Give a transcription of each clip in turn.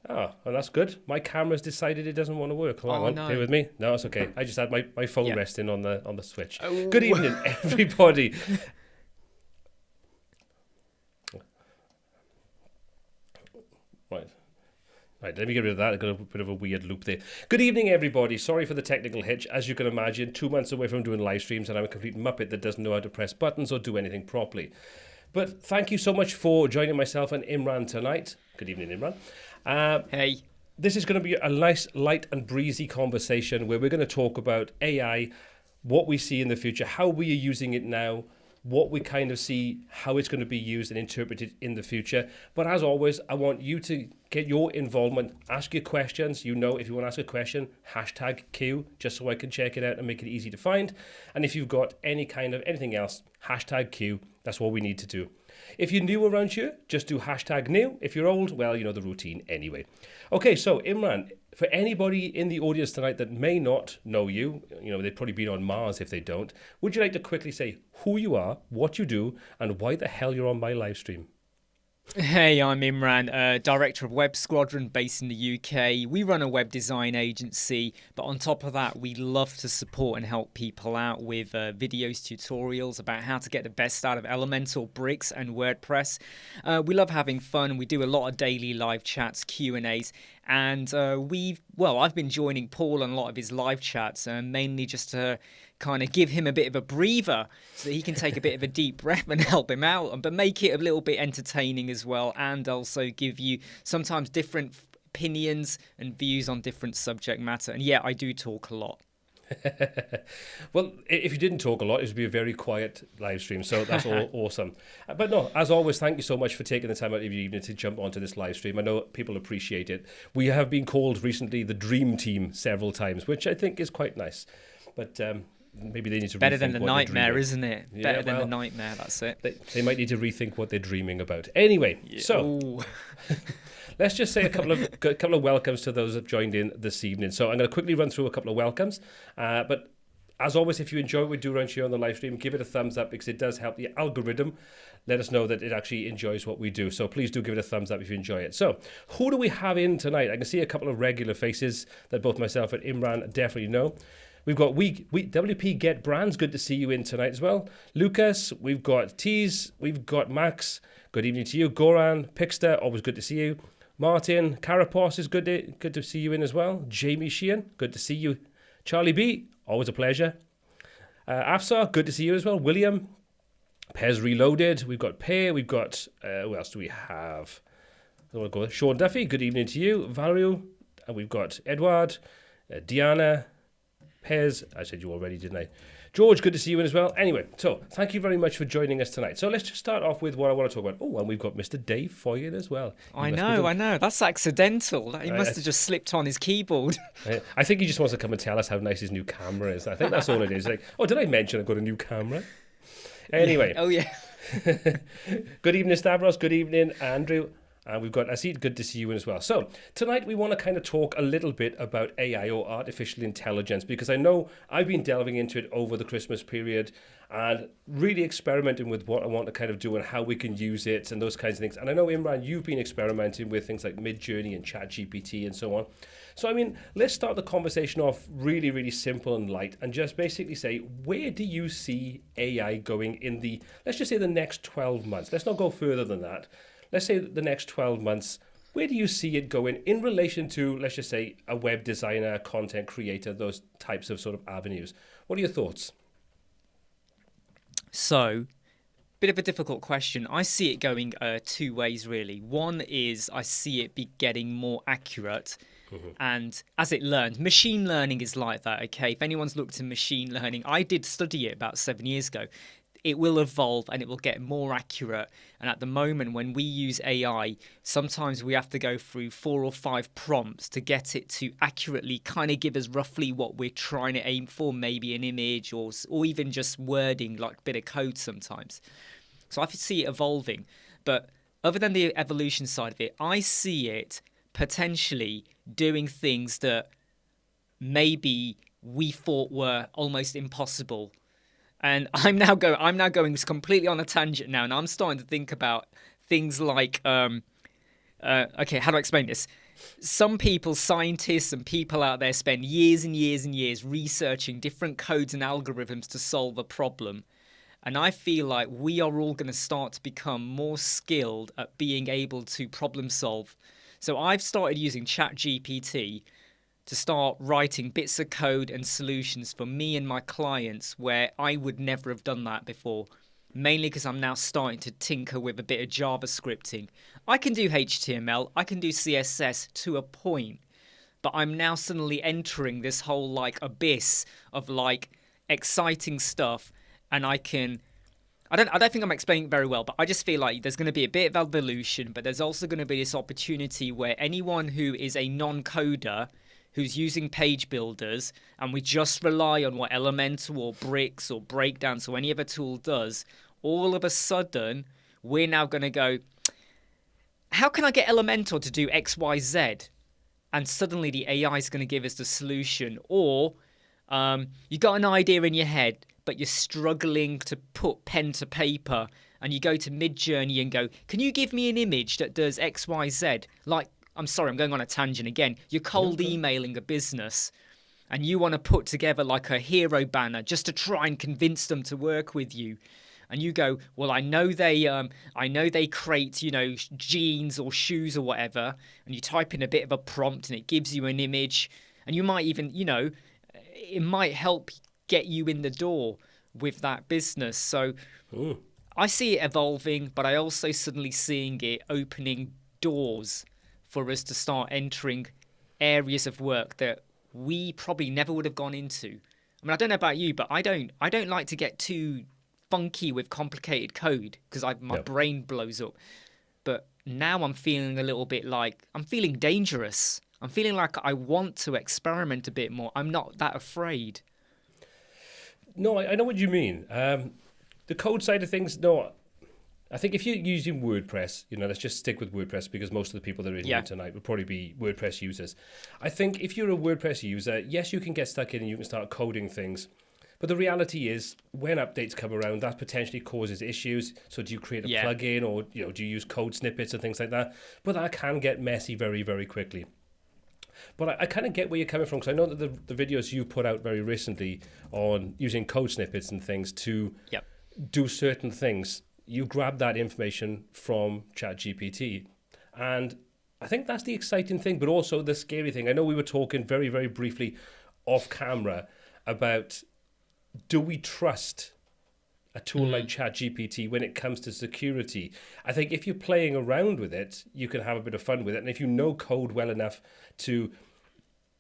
Oh, well, that's good. My camera's decided it doesn't want to work. Oh, hang Oh on, bear no. with me. No, it's okay. I just had my phone Yeah. resting on the switch. Good Oh. evening, everybody. Right. Right, let me get rid of that. I got a bit of a weird loop there. Good evening, everybody. Sorry for the technical hitch. As you can imagine, 2 months away from doing live streams, and I'm a complete muppet that doesn't know how to press buttons or do anything properly. But thank you so much for joining myself and Imran tonight. Good evening, Imran. Hey. This is going to be a nice, light and breezy conversation where we're going to talk about AI, what we see in the future, how we are using it now, what we kind of see, how it's going to be used and interpreted in the future. But as always, I want you to get your involvement, ask your questions. You know, if you want to ask a question, hashtag Q, just so I can check it out and make it easy to find. And if you've got any kind of anything else, hashtag Q. That's what we need to do. If you're new around here, just do hashtag new. If you're old, well, you know the routine anyway. Okay, so Imran, for anybody in the audience tonight that may not know you, you know, they've probably been on Mars if they don't, would you like to quickly say who you are, what you do, and why the hell you're on my live stream? Hey, I'm Imran, director of Web Squadron based in the UK. We run a web design agency, but on top of that, we love to support and help people out with videos, tutorials about how to get the best out of Elemental, Bricks, and WordPress. We love having fun. We do a lot of daily live chats, Q&As, and I've been joining Paul on a lot of his live chats, mainly just to kind of give him a bit of a breather so that he can take a bit of a deep breath and help him out, but make it a little bit entertaining as well, and also give you sometimes different opinions and views on different subject matter. And yeah, I do talk a lot. Well, if you didn't talk a lot, it would be a very quiet live stream, so that's all awesome. But no, as always, thank you so much for taking the time out of your evening to jump onto this live stream. I know people appreciate it. We have been called recently the Dream Team several times, which I think is quite nice. But maybe they need to Better rethink than the what they're nightmare, dreaming. isn't it? Yeah, Better than the well, nightmare, that's it. they might need to rethink what they're dreaming about. Anyway, Yeah. so let's just say a couple of welcomes to those that joined in this evening. So I'm going to quickly run through a couple of welcomes, but as always, if you enjoy what we do around here on the live stream, give it a thumbs up because it does help the algorithm let us know that it actually enjoys what we do. So please do give it a thumbs up if you enjoy it. So who do we have in tonight? I can see a couple of regular faces that both myself and Imran definitely know. We've got we WP Get Brands. Good to see you in tonight as well. Lucas, we've got Tees, we've got Max. Good evening to you. Goran, Pixter, always good to see you. Martin, Carapos is good to see you in as well. Jamie Sheehan, good to see you. Charlie B, always a pleasure. Afsar, good to see you as well. William, Pez Reloaded. We've got Pear. We've got, who else do we have? I want to go. Sean Duffy, good evening to you. Valerio, and we've got Edward, Diana, Pez. I said you already, didn't I? George, good to see you in as well. Anyway, so thank you very much for joining us tonight. So let's just start off with what I want to talk about. Oh, and we've got Mr. Dave Foyer as well. I know. That's accidental. He must have just slipped on his keyboard. I think he just wants to come and tell us how nice his new camera is. I think that's all it is. Like, oh, did I mention I've got a new camera? Anyway. Oh, yeah. Good evening, Stavros. Good evening, Andrew. And we've got Asid, good to see you in as well. So tonight we want to kind of talk a little bit about AI or artificial intelligence because I know I've been delving into it over the Christmas period and really experimenting with what I want to kind of do and how we can use it and those kinds of things. And I know, Imran, you've been experimenting with things like Midjourney and ChatGPT and so on. So, I mean, let's start the conversation off really, really simple and light and just basically say, where do you see AI going in the, let's just say the next 12 months? Let's not go further than that. Let's say the next 12 months, where do you see it going in relation to, let's just say, a web designer, content creator, those types of sort of avenues? What are your thoughts? So, bit of a difficult question. I see it going two ways, really. One is I see it be getting more accurate. And as it learns, machine learning is like that, okay? If anyone's looked at machine learning, I did study it about 7 years ago. It will evolve and it will get more accurate. And at the moment, when we use AI, sometimes we have to go through 4 or 5 prompts to get it to accurately kind of give us roughly what we're trying to aim for, maybe an image or even just wording, like a bit of code sometimes. So I see it evolving. But other than the evolution side of it, I see it potentially doing things that maybe we thought were almost impossible. And I'm now going completely on a tangent now, and I'm starting to think about things like, okay, how do I explain this? some people, scientists and people out there, spend years and years and years researching different codes and algorithms to solve a problem. And I feel like we are all going to start to become more skilled at being able to problem solve. So I've started using ChatGPT to start writing bits of code and solutions for me and my clients where I would never have done that before. Mainly because I'm now starting to tinker with a bit of JavaScripting. I can do HTML, I can do CSS to a point, but I'm now suddenly entering this whole like abyss of like exciting stuff, and I don't think I'm explaining it very well, but I just feel like there's going to be a bit of evolution, but there's also going to be this opportunity where anyone who is a non-coder who's using page builders, and we just rely on what Elementor or Bricks or Breakdance or any other tool does, all of a sudden, we're now going to go, how can I get Elementor to do X, Y, Z? And suddenly the AI is going to give us the solution. Or you got an idea in your head, but you're struggling to put pen to paper, and you go to Midjourney and go, can you give me an image that does X, Y, Z? Like, I'm sorry, I'm going on a tangent again. You're cold emailing a business and you want to put together like a hero banner just to try and convince them to work with you. And you go, well, I know they create, jeans or shoes or whatever. And you type in a bit of a prompt and it gives you an image. And you might even, it might help get you in the door with that business. So I see it evolving, but I also suddenly seeing it opening doors for us to start entering areas of work that we probably never would have gone into. I mean, I don't know about you, but I don't like to get too funky with complicated code because my brain blows up. But now I'm feeling a little bit like I'm feeling dangerous. I'm feeling like I want to experiment a bit more. I'm not that afraid. No, I know what you mean. The code side of things, no. I think if you're using WordPress, let's just stick with WordPress because most of the people that are in here tonight would probably be WordPress users. I think if you're a WordPress user, yes, you can get stuck in and you can start coding things. But the reality is, when updates come around, that potentially causes issues. So do you create a plugin or do you use code snippets and things like that? But that can get messy very, very quickly. But I kind of get where you're coming from, because I know that the videos you put out very recently on using code snippets and things to do certain things, you grab that information from ChatGPT. And I think that's the exciting thing, but also the scary thing. I know we were talking very, very briefly off camera about, do we trust a tool like ChatGPT when it comes to security? I think if you're playing around with it, you can have a bit of fun with it. And if you know code well enough to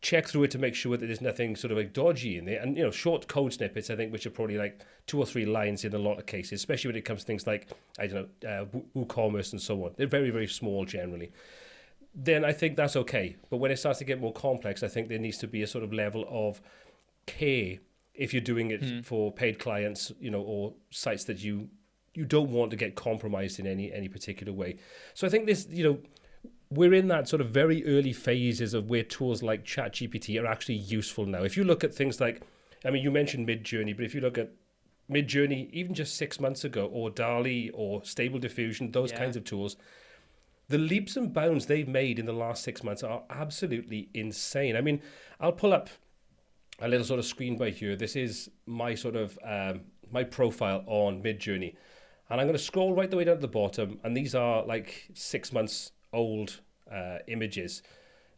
check through it to make sure that there's nothing sort of like dodgy in there. And, short code snippets, I think, which are probably like 2 or 3 lines in a lot of cases, especially when it comes to things like, WooCommerce and so on. They're very, very small generally. Then I think that's okay. But when it starts to get more complex, I think there needs to be a sort of level of care if you're doing it for paid clients, or sites that you don't want to get compromised in any particular way. So I think this, we're in that sort of very early phases of where tools like ChatGPT are actually useful now. If you look at things like, you mentioned Midjourney, but if you look at Midjourney, even just 6 months ago, or DALL-E or Stable Diffusion, those kinds of tools, the leaps and bounds they've made in the last 6 months are absolutely insane. I'll pull up a little sort of screen by here. This is my sort of, my profile on Midjourney. And I'm going to scroll right the way down to the bottom. And these are like 6 months old images.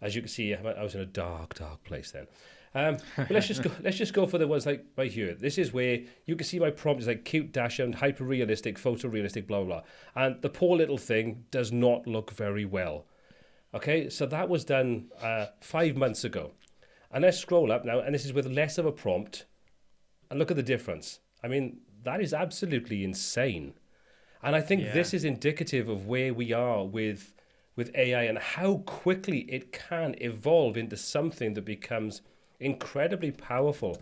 As you can see, I was in a dark place then. But let's just go for the ones like right here. This is where you can see my prompt is like cute, dashing, hyper-realistic, photorealistic, blah, blah, blah. And the poor little thing does not look very well. Okay, so that was done 5 months ago. And let's scroll up now, and this is with less of a prompt. And look at the difference. That is absolutely insane. And I think this is indicative of where we are with AI and how quickly it can evolve into something that becomes incredibly powerful.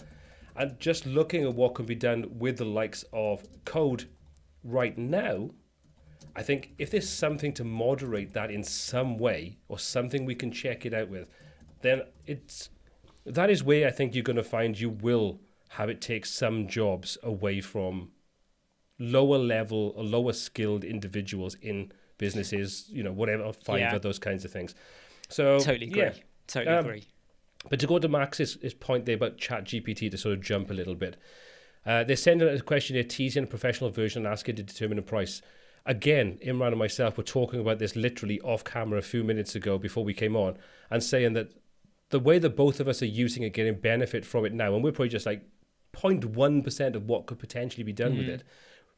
And just looking at what can be done with the likes of code right now, I think if there's something to moderate that in some way, or something we can check it out with, then that is where I think you're going to find you will have it take some jobs away from lower level or lower skilled individuals in businesses, whatever, Fiverr, those kinds of things. So Totally agree. yeah. Totally agree. But to go to Max's point there about ChatGPT, to sort of jump a little bit, they send a questionnaire teasing a professional version and ask it to determine a price. Again, Imran and myself were talking about this literally off camera a few minutes ago before we came on, and saying that the way that both of us are using it, getting benefit from it now, and we're probably just like 0.1% of what could potentially be done with it,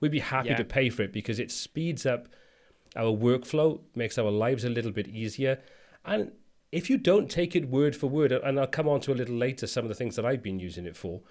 we'd be happy to pay for it because it speeds up our workflow, makes our lives a little bit easier. And if you don't take it word for word, and I'll come on to a little later some of the things that I've been using it for,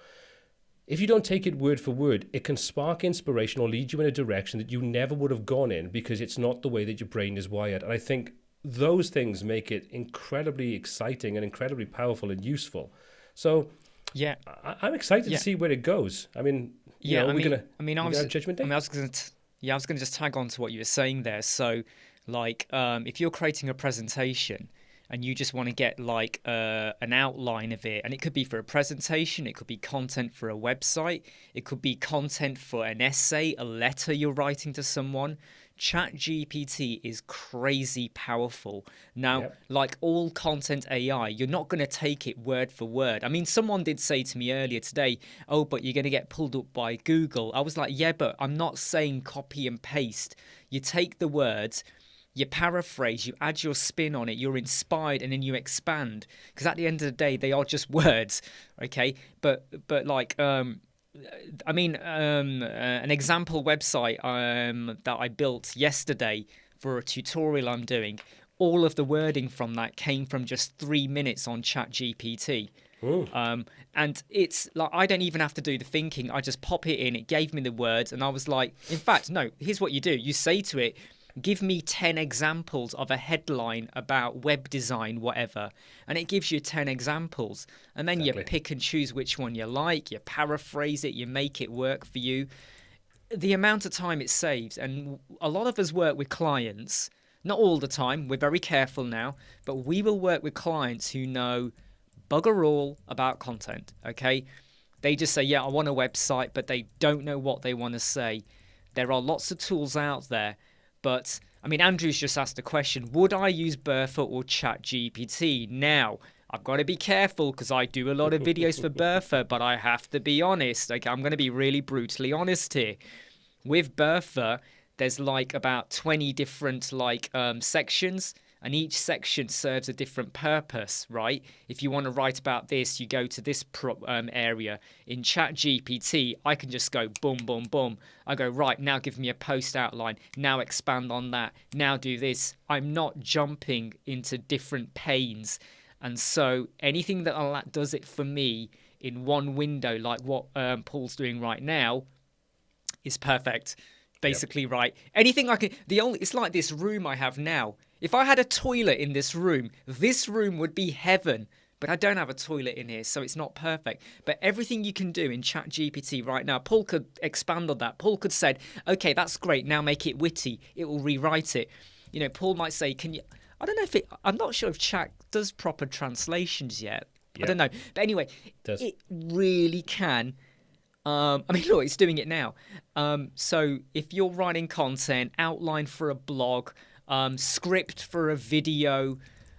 if you don't take it word for word, it can spark inspiration or lead you in a direction that you never would have gone in because it's not the way that your brain is wired. And I think those things make it incredibly exciting and incredibly powerful and useful. So yeah, I'm excited to see where it goes. I mean, I was Judgment Day? I was going to just tag on to what you were saying there. So, like, if you're creating a presentation and you just want to get like an outline of it, and it could be for a presentation, it could be content for a website, it could be content for an essay, a letter you're writing to someone. ChatGPT is crazy powerful. Now, like all content AI, you're not going to take it word for word. I mean, someone did say to me earlier today, oh, but you're going to get pulled up by Google. I was like, yeah, but I'm not saying copy and paste. You take the words, you paraphrase, you add your spin on it, you're inspired, and then you expand. Because at the end of the day, they are just words, okay? But like, I mean, an example website that I built yesterday for a tutorial I'm doing, all of the wording from that came from just 3 minutes on ChatGPT. And it's like, I don't even have to do the thinking. I just pop it in. It gave me the words. And I was like, in fact, no, here's what you do. You say to it, give me 10 examples of a headline about web design, whatever. And it gives you 10 examples. And then you pick and choose which one you like, you paraphrase it, you make it work for you. The amount of time it saves, and a lot of us work with clients, not all the time, we're very careful now, but we will work with clients who know bugger all about content, okay? They just say, yeah, I want a website, but they don't know what they want to say. There are lots of tools out there. But, I mean, Andrew's just asked a question. Would I use Bertha or ChatGPT? Now, I've got to be careful because I do a lot of videos for Bertha, but I have to be honest. Okay, I'm going to be really brutally honest here. With Bertha, there's like about 20 different sections, and each section serves a different purpose, right? If you want to write about this, you go to this area. In ChatGPT, I can just go boom, boom, boom. I go, right, now give me a post outline. Now expand on that. Now do this. I'm not jumping into different panes. And so anything that does it for me in one window, like what Paul's doing right now, is perfect. Basically, right. Anything I can... It's like this room I have now. If I had a toilet in this room would be heaven. But I don't have a toilet in here, so it's not perfect. But everything you can do in ChatGPT right now, Paul could expand on that. Paul could say, okay, that's great. Now make it witty. It will rewrite it. You know, Paul might say, can you... I don't know if I'm not sure if Chat does proper translations yet. I don't know. But anyway, it really can... I mean, look, it's doing it now. So if you're writing content, outline for a blog, script for a video,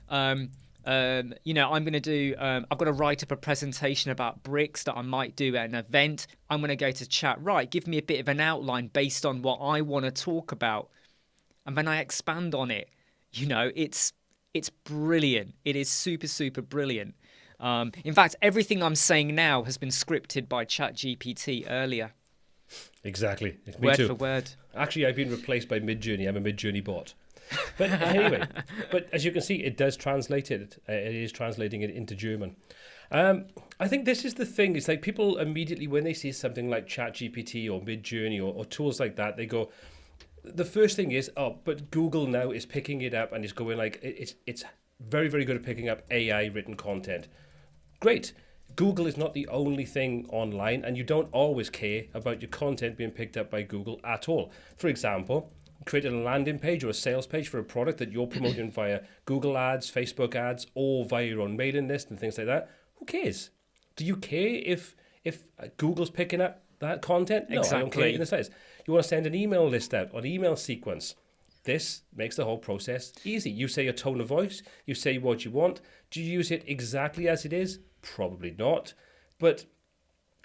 I'm going to do, I've got to write up a presentation about bricks that I might do at an event. I'm going to go to Chat, right, give me a bit of an outline based on what I want to talk about. And then I expand on it. You know, it's brilliant. It is super, super brilliant. In fact, everything I'm saying now has been scripted by ChatGPT earlier. Exactly. Me word too. for word. Actually, I've been replaced by Midjourney. I'm a Midjourney bot. But anyway, but as you can see, it does translate it. It is translating it into German. I think this is the thing. It's like people immediately, when they see something like ChatGPT or Midjourney or tools like that, they go, the first thing is, oh, but Google now is picking it up and is going like, it's very, very good at picking up AI written content. Great. Google is not the only thing online, and you don't always care about your content being picked up by Google at all. For example, creating a landing page or a sales page for a product that you're promoting via Google ads, Facebook ads, or via your own mailing list and things like that. Who cares? Do you care if Google's picking up that content? No, exactly. I don't care in the slightest. You want to send an email list out or an email sequence. This makes the whole process easy. You say a tone of voice, you say what you want. Do you use it exactly as it is? Probably not. But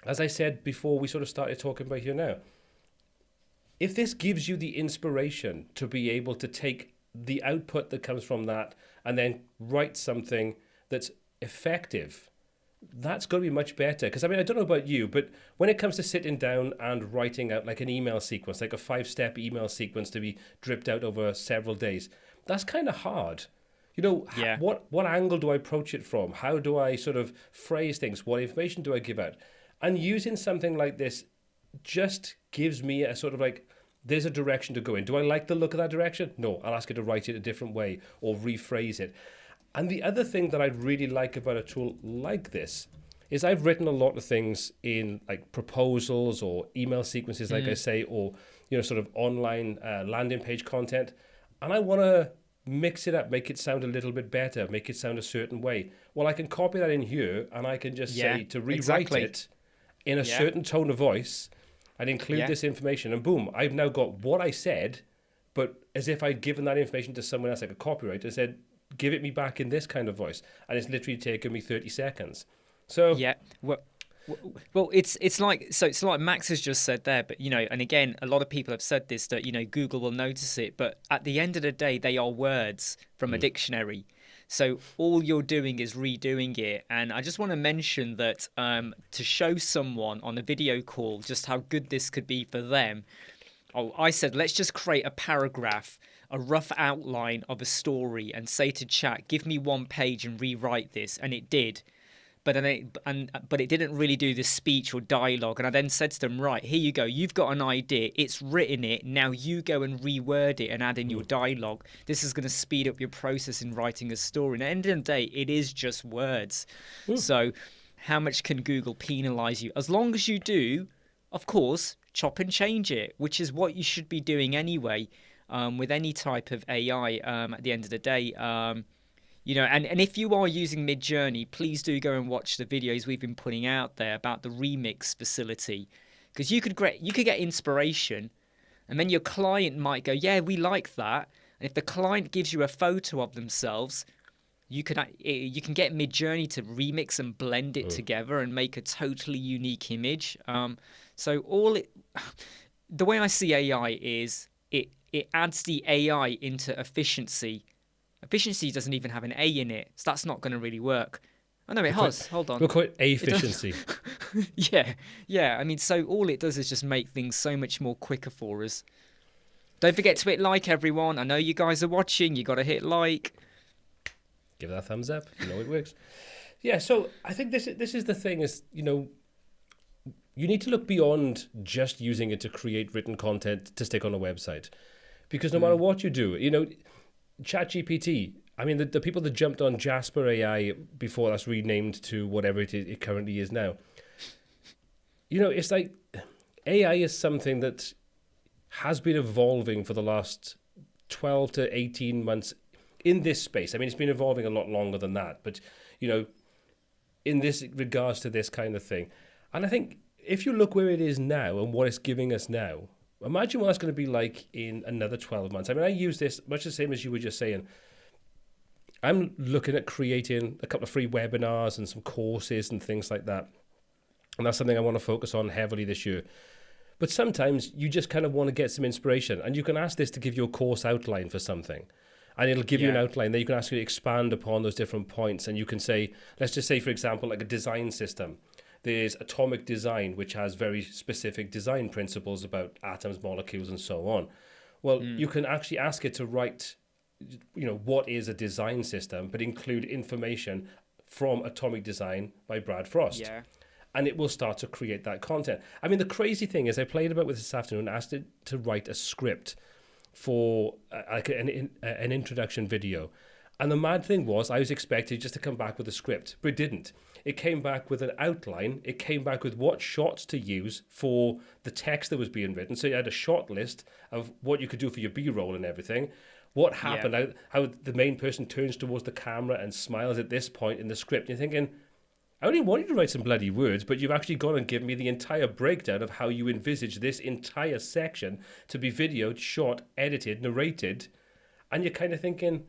as I said before we sort of started talking about here now, if this gives you the inspiration to be able to take the output that comes from that and then write something that's effective, that's going to be much better. Because I mean, I don't know about you, but when it comes to sitting down and writing out like an email sequence, like a 5-step email sequence to be dripped out over several days, that's kind of hard. You know, Yeah. what angle do I approach it from? How do I sort of phrase things? What information do I give out? And using something like this just gives me a sort of like, there's a direction to go in. Do I like the look of that direction? No, I'll ask you to write it a different way or rephrase it. And the other thing that I really like about a tool like this is I've written a lot of things in like proposals or email sequences, like I say, or, you know, sort of online landing page content. And I want to mix it up, make it sound a little bit better, make it sound a certain way. Well, I can copy that in here and I can just say to rewrite it in a certain tone of voice and include this information. And boom, I've now got what I said, but as if I'd given that information to someone else, like a copywriter, and said, give it me back in this kind of voice. And it's literally taken me 30 seconds. So yeah, well, it's like Max has just said there, but you know, and again, a lot of people have said this, that, you know, Google will notice it, but at the end of the day, they are words from a dictionary. So all you're doing is redoing it. And I just want to mention that to show someone on a video call just how good this could be for them. I said, let's just create a paragraph, a rough outline of a story, and say to chat, give me 1 page and rewrite this. And it did. But it didn't really do the speech or dialogue. And I then said to them, right, here you go. You've got an idea. It's written it. Now you go and reword it and add in your dialogue. This is going to speed up your process in writing a story. And at the end of the day, it is just words. So how much can Google penalize you? As long as you do, of course, chop and change it, which is what you should be doing anyway with any type of AI at the end of the day. You know, and if you are using Midjourney, please do go and watch the videos we've been putting out there about the remix facility, because you could get inspiration, and then your client might go, yeah, we like that. And if the client gives you a photo of themselves, you can get Midjourney to remix and blend it together and make a totally unique image. So the way I see AI is it adds the AI into efficiency. Efficiency doesn't even have an A in it, so that's not going to really work. Oh, no, it has. Hold on. We'll call it efficiency. Yeah. I mean, so all it does is just make things so much more quicker for us. Don't forget to hit like, everyone. I know you guys are watching. You got to hit like. Give that a thumbs up. You know it works. Yeah, so I think this is the thing is, you know, you need to look beyond just using it to create written content to stick on a website. Because no matter what you do, you know, ChatGPT, I mean, the people that jumped on Jasper AI before that's renamed to whatever it currently is now, you know, it's like AI is something that has been evolving for the last 12 to 18 months in this space. I mean, it's been evolving a lot longer than that, but, you know, in this regards to this kind of thing. And I think if you look where it is now and what it's giving us now, imagine what it's going to be like in another 12 months. I mean, I use this much the same as you were just saying. I'm looking at creating a couple of free webinars and some courses and things like that. And that's something I want to focus on heavily this year. But sometimes you just kind of want to get some inspiration. And you can ask this to give you a course outline for something. And it'll give you an outline. Then you can ask you to expand upon those different points. And you can say, let's just say, for example, like a design system. There's atomic design, which has very specific design principles about atoms, molecules, and so on. Well, you can actually ask it to write, you know, what is a design system, but include information from Atomic Design by Brad Frost. Yeah. And it will start to create that content. I mean, the crazy thing is I played about with this afternoon and asked it to write a script for like an introduction video. And the mad thing was I was expecting just to come back with a script, but it didn't. It came back with an outline. It came back with what shots to use for the text that was being written. So you had a shot list of what you could do for your B-roll and everything. What happened, how the main person turns towards the camera and smiles at this point in the script. And you're thinking, I only want you to write some bloody words, but you've actually gone and given me the entire breakdown of how you envisage this entire section to be videoed, shot, edited, narrated. And you're kind of thinking,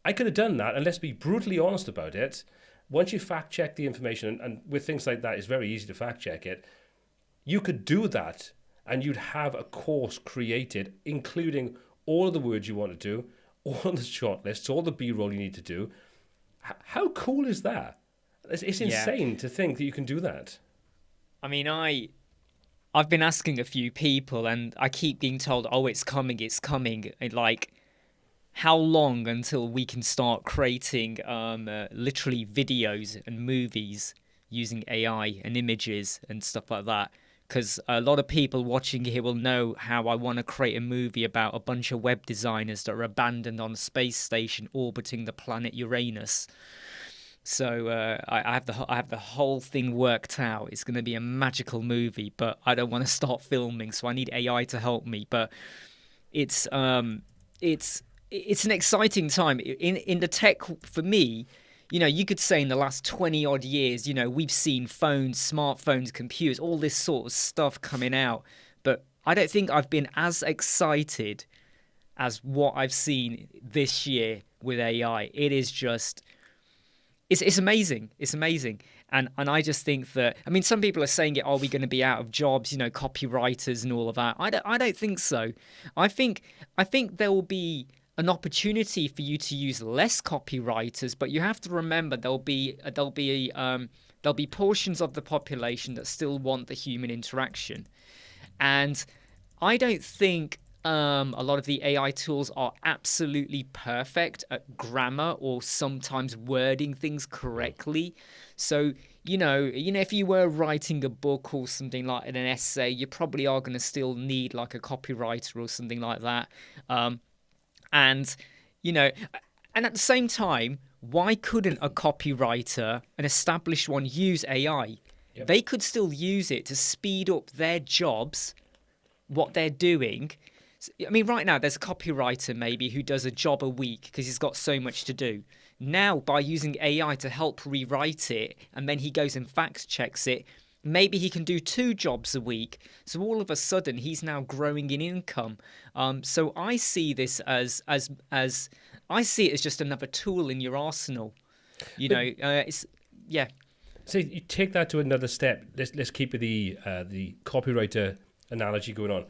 I could have done that, and let's be brutally honest about it. Once you fact check the information, and with things like that, it's very easy to fact check it, you could do that and you'd have a course created, including all of the words you want to do, all the short lists, all the B-roll you need to do. How cool is that? It's insane to think that you can do that. I mean, I've been asking a few people, and I keep being told, "Oh, it's coming, it's coming." And like, how long until we can start creating literally videos and movies using AI and images and stuff like that? Because a lot of people watching here will know how I want to create a movie about a bunch of web designers that are abandoned on a space station orbiting the planet Uranus. So I have the whole thing worked out. It's going to be a magical movie, but I don't want to start filming, so I need AI to help me. But it's an exciting time in the tech for me. You know, you could say in the last 20 odd years, you know, we've seen phones, smartphones, computers, all this sort of stuff coming out. But I don't think I've been as excited as what I've seen this year with AI. It is just, it's amazing. It's amazing. And I just think that, I mean, some people are saying it, are we going to be out of jobs, you know, copywriters and all of that? I don't think so. I think there will be an opportunity for you to use less copywriters, but you have to remember there'll be portions of the population that still want the human interaction, and I don't think a lot of the AI tools are absolutely perfect at grammar or sometimes wording things correctly. So you know, if you were writing a book or something like an essay, you probably are going to still need like a copywriter or something like that. And, you know, and at the same time, why couldn't a copywriter, an established one, use AI? Yep. They could still use it to speed up their jobs, what they're doing. I mean, right now, there's a copywriter maybe who does a job a week because he's got so much to do. Now, by using AI to help rewrite it, and then he goes and fact checks it, maybe he can do 2 jobs a week. So all of a sudden, he's now growing in income. So I see this as I see it as just another tool in your arsenal. You know, it's yeah. So you take that to another step. Let's keep the copywriter analogy going on.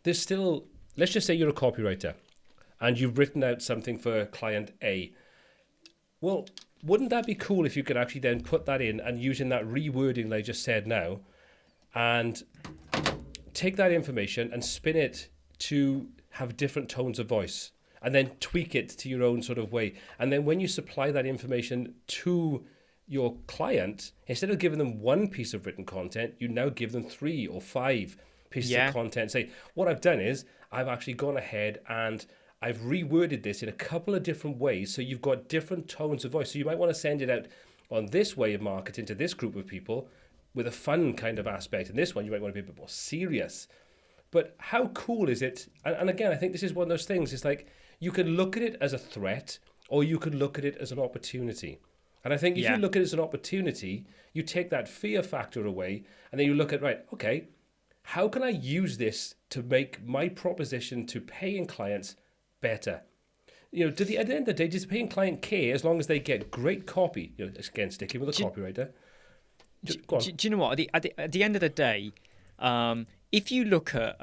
There's still, let's just say you're a copywriter, and you've written out something for client A. Well, wouldn't that be cool if you could actually then put that in and using that rewording that I just said now, and take that information and spin it to have different tones of voice, and then tweak it to your own sort of way. And then when you supply that information to your client, instead of giving them one piece of written content, you now give them 3 or 5 pieces of content. Say, what I've done is I've actually gone ahead and I've reworded this in a couple of different ways, so you've got different tones of voice. So you might want to send it out on this way of marketing to this group of people with a fun kind of aspect. And this one, you might want to be a bit more serious. But how cool is it? And again, I think this is one of those things. It's like you can look at it as a threat, or you could look at it as an opportunity. And I think if you look at it as an opportunity, you take that fear factor away, and then you look at, right, okay, how can I use this to make my proposition to paying clients better? You know, at the end of the day, does the paying client care as long as they get great copy? You know, again, sticking with the copywriter. Do you know what? At the end of the day, if you look at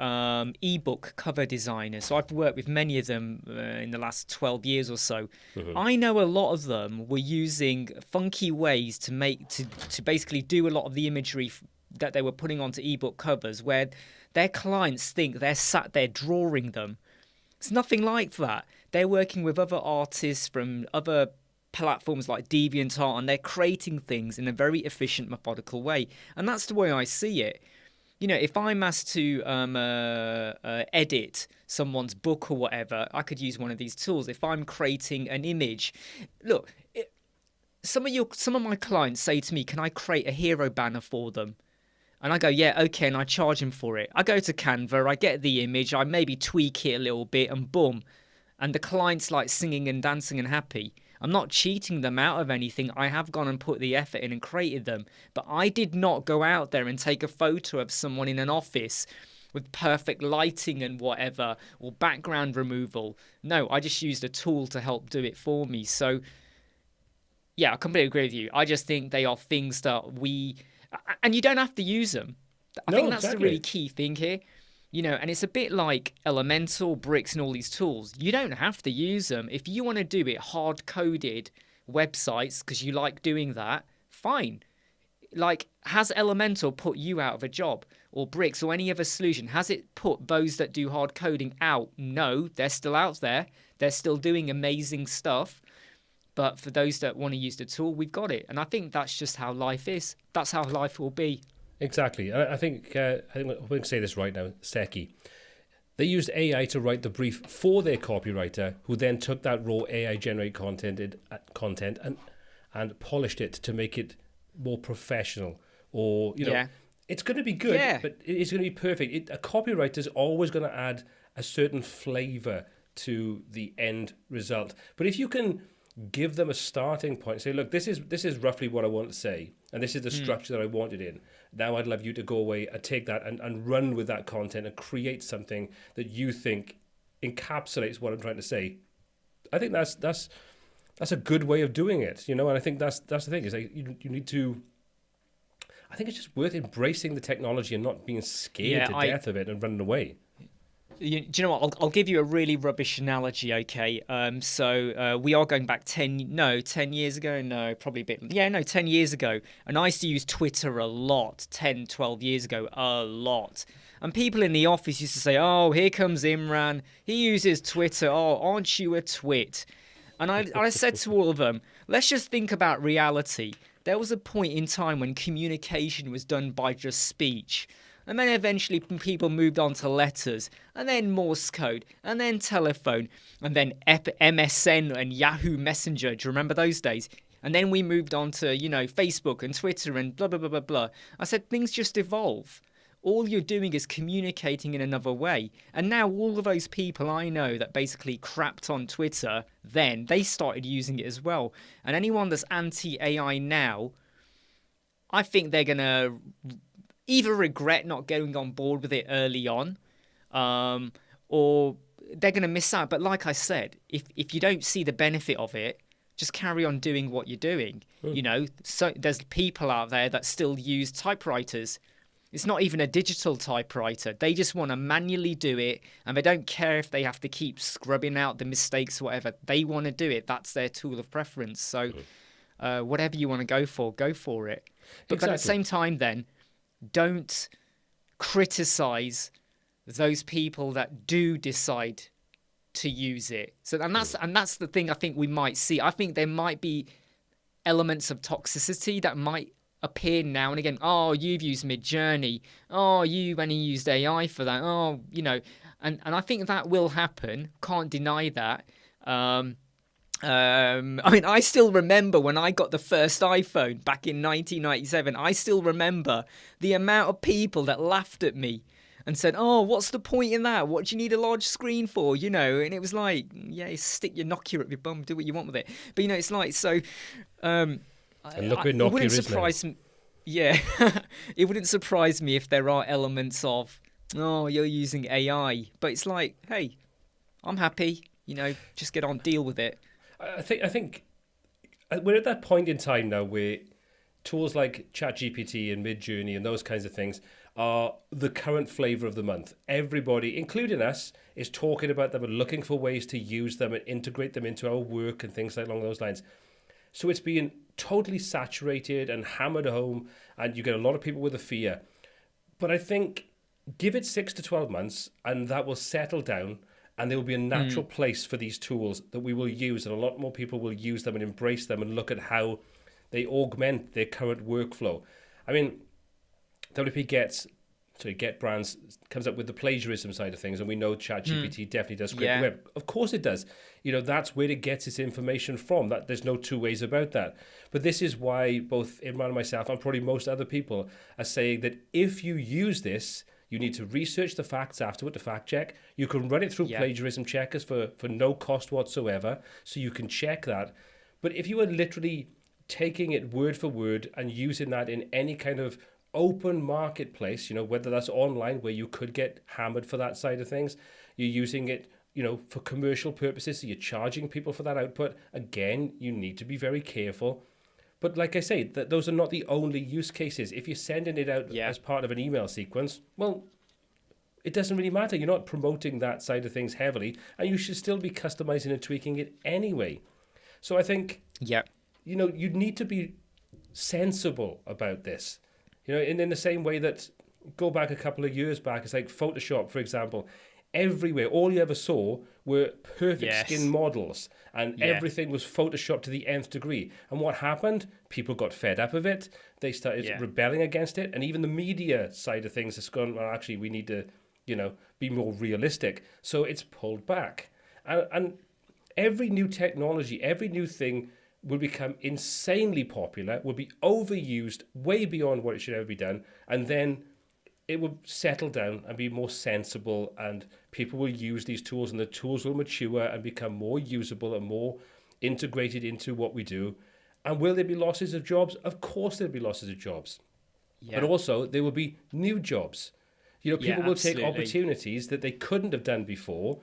ebook cover designers, so I've worked with many of them in the last 12 years or so. Mm-hmm. I know a lot of them were using funky ways to basically do a lot of the imagery that they were putting onto ebook covers, where their clients think they're sat there drawing them. It's nothing like that. They're working with other artists from other platforms like DeviantArt, and they're creating things in a very efficient, methodical way. And that's the way I see it. You know, if I'm asked to edit someone's book or whatever, I could use one of these tools. If I'm creating an image, look, some of my clients say to me, "Can I create a hero banner for them?" And I go, "Yeah, okay," and I charge them for it. I go to Canva, I get the image, I maybe tweak it a little bit, and boom. And the client's like singing and dancing and happy. I'm not cheating them out of anything. I have gone and put the effort in and created them. But I did not go out there and take a photo of someone in an office with perfect lighting and whatever, or background removal. No, I just used a tool to help do it for me. So, yeah, I completely agree with you. I just think they are things that and you don't have to use them. I think that's the really key thing here. And it's a bit like Elemental, Bricks, and all these tools. You don't have to use them. If you want to do it hard-coded websites because you like doing that, fine. Like, has Elemental put you out of a job? Or Bricks or any other solution? Has it put those that do hard coding out? No, they're still out there. They're still doing amazing stuff. But for those that want to use the tool, we've got it. And I think that's just how life is. That's how life will be. Exactly. I think we can say this right now, Seki. They used AI to write the brief for their copywriter, who then took that raw AI-generated content and polished it to make it more professional. Or, it's going to be good, but it's going to be perfect. A copywriter is always going to add a certain flavor to the end result. But if you can give them a starting point, say, look, this is roughly what I want to say, and this is the structure that I want it in. Now I'd love you to go away and take that and run with that content and create something that you think encapsulates what I'm trying to say. I think that's a good way of doing it, and I think that's the thing, is like you need to. I think it's just worth embracing the technology and not being scared to death of it and running away. Do you know what? I'll give you a really rubbish analogy, okay? So we are going back 10 years ago. No, probably a bit. 10 years ago. And I used to use Twitter a lot, 10, 12 years ago, a lot. And people in the office used to say, oh, here comes Imran. He uses Twitter. Oh, aren't you a twit? And I said to all of them, let's just think about reality. There was a point in time when communication was done by just speech. And then eventually people moved on to letters, and then Morse code, and then telephone, and then MSN and Yahoo Messenger. Do you remember those days? And then we moved on to, Facebook and Twitter and blah, blah, blah, blah, blah. I said, things just evolve. All you're doing is communicating in another way. And now all of those people I know that basically crapped on Twitter, then they started using it as well. And anyone that's anti-AI now, I think they're going to either regret not getting on board with it early on, or they're going to miss out. But like I said, if you don't see the benefit of it, just carry on doing what you're doing. So there's people out there that still use typewriters. It's not even a digital typewriter. They just want to manually do it, and they don't care if they have to keep scrubbing out the mistakes or whatever. They want to do it. That's their tool of preference. So whatever you want to go for it. But at the same time then, don't criticize those people that do decide to use it. So and that's the thing I think we might see. I think there might be elements of toxicity that might appear now and again. Oh, you've used Midjourney. Oh, you only used AI for that. Oh, and I think that will happen. Can't deny that. I still remember when I got the first iPhone back in 1997. I still remember the amount of people that laughed at me and said, "Oh, what's the point in that? What do you need a large screen for?" And it was like, yeah, stick your Nokia up your bum, do what you want with it. But it's like so. And look where Nokia is now. Yeah, it wouldn't surprise me if there are elements of, oh, you're using AI, but it's like, hey, I'm happy. Just get on, deal with it. I think we're at that point in time now where tools like ChatGPT and Midjourney and those kinds of things are the current flavor of the month. Everybody, including us, is talking about them and looking for ways to use them and integrate them into our work and things along those lines. So it's being totally saturated and hammered home, and you get a lot of people with a fear. But I think give it 6 to 12 months and that will settle down, and there will be a natural place for these tools that we will use, and a lot more people will use them and embrace them and look at how they augment their current workflow. I mean, Get Brands comes up with the plagiarism side of things, and we know ChatGPT definitely does script the web. Of course it does. That's where it gets its information from. That there's no two ways about that. But this is why both Imran and myself, and probably most other people, are saying that if you use this, you need to research the facts afterward to fact check. You can run it through plagiarism checkers for no cost whatsoever, so you can check that. But if you were literally taking it word for word and using that in any kind of open marketplace, whether that's online where you could get hammered for that side of things, you're using it, for commercial purposes, so you're charging people for that output. Again, you need to be very careful. But like I say, those are not the only use cases. If you're sending it out as part of an email sequence, well, it doesn't really matter. You're not promoting that side of things heavily, and you should still be customizing and tweaking it anyway. So I think, you need to be sensible about this. In the same way that, go back a couple of years back, it's like Photoshop, for example. Everywhere, all you ever saw were perfect skin models, and everything was Photoshopped to the nth degree. And what happened? People got fed up of it. They started rebelling against it, and even the media side of things has gone, well, actually, we need to, be more realistic. So it's pulled back. And every new technology, every new thing will become insanely popular, will be overused way beyond what it should ever be done, and then it will settle down and be more sensible, and people will use these tools, and the tools will mature and become more usable and more integrated into what we do. And will there be losses of jobs? Of course there'll be losses of jobs. But also there will be new jobs. People will take opportunities that they couldn't have done before.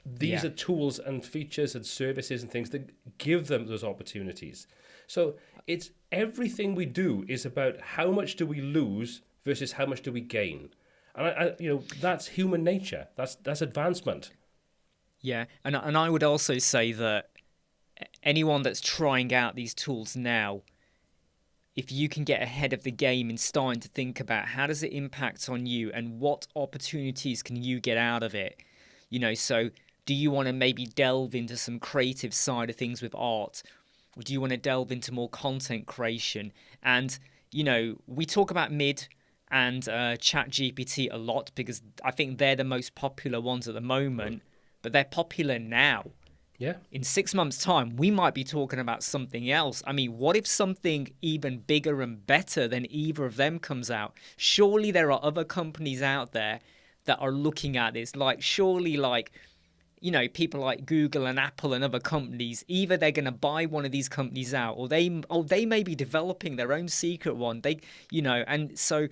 These are tools and features and services and things that give them those opportunities. So it's everything we do is about how much do we lose versus how much do we gain. And that's human nature. That's advancement. Yeah, and I would also say that anyone that's trying out these tools now, if you can get ahead of the game and starting to think about how does it impact on you and what opportunities can you get out of it, so do you want to maybe delve into some creative side of things with art, or do you want to delve into more content creation? And we talk about Mid and ChatGPT a lot because I think they're the most popular ones at the moment, but they're popular now. Yeah. In 6 months' time, we might be talking about something else. I mean, what if something even bigger and better than either of them comes out? Surely there are other companies out there that are looking at this. Surely people like Google and Apple and other companies, either they're going to buy one of these companies out, or they may be developing their own secret one. And so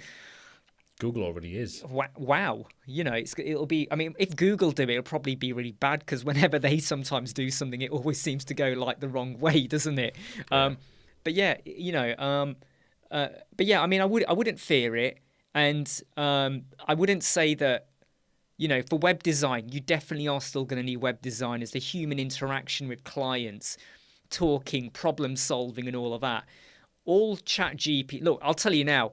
Google already is. Wow. It'll be, I mean, if Google do it, it'll probably be really bad because whenever they sometimes do something, it always seems to go the wrong way, doesn't it? Yeah. I mean, I wouldn't fear it. And I wouldn't say that, for web design, you definitely are still going to need web designers, the human interaction with clients, talking, problem solving and all of that. All ChatGPT, look, I'll tell you now,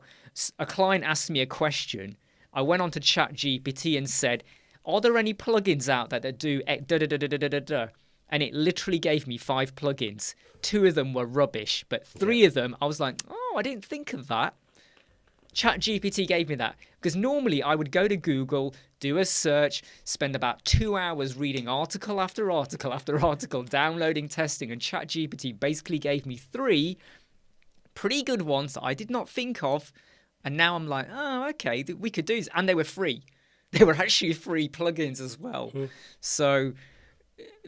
a client asked me a question. I went on to ChatGPT and said, are there any plugins out there that do da-da-da-da-da-da-da? And it literally gave me 5 plugins. 2 of them were rubbish, but 3 of them, I was like, oh, I didn't think of that. ChatGPT gave me that. Because normally I would go to Google, do a search, spend about 2 hours reading article after article after article, downloading, testing, and ChatGPT basically gave me 3 pretty good ones that I did not think of. And now I'm like, oh, okay, we could do this. And they were free. They were actually free plugins as well. Mm-hmm. So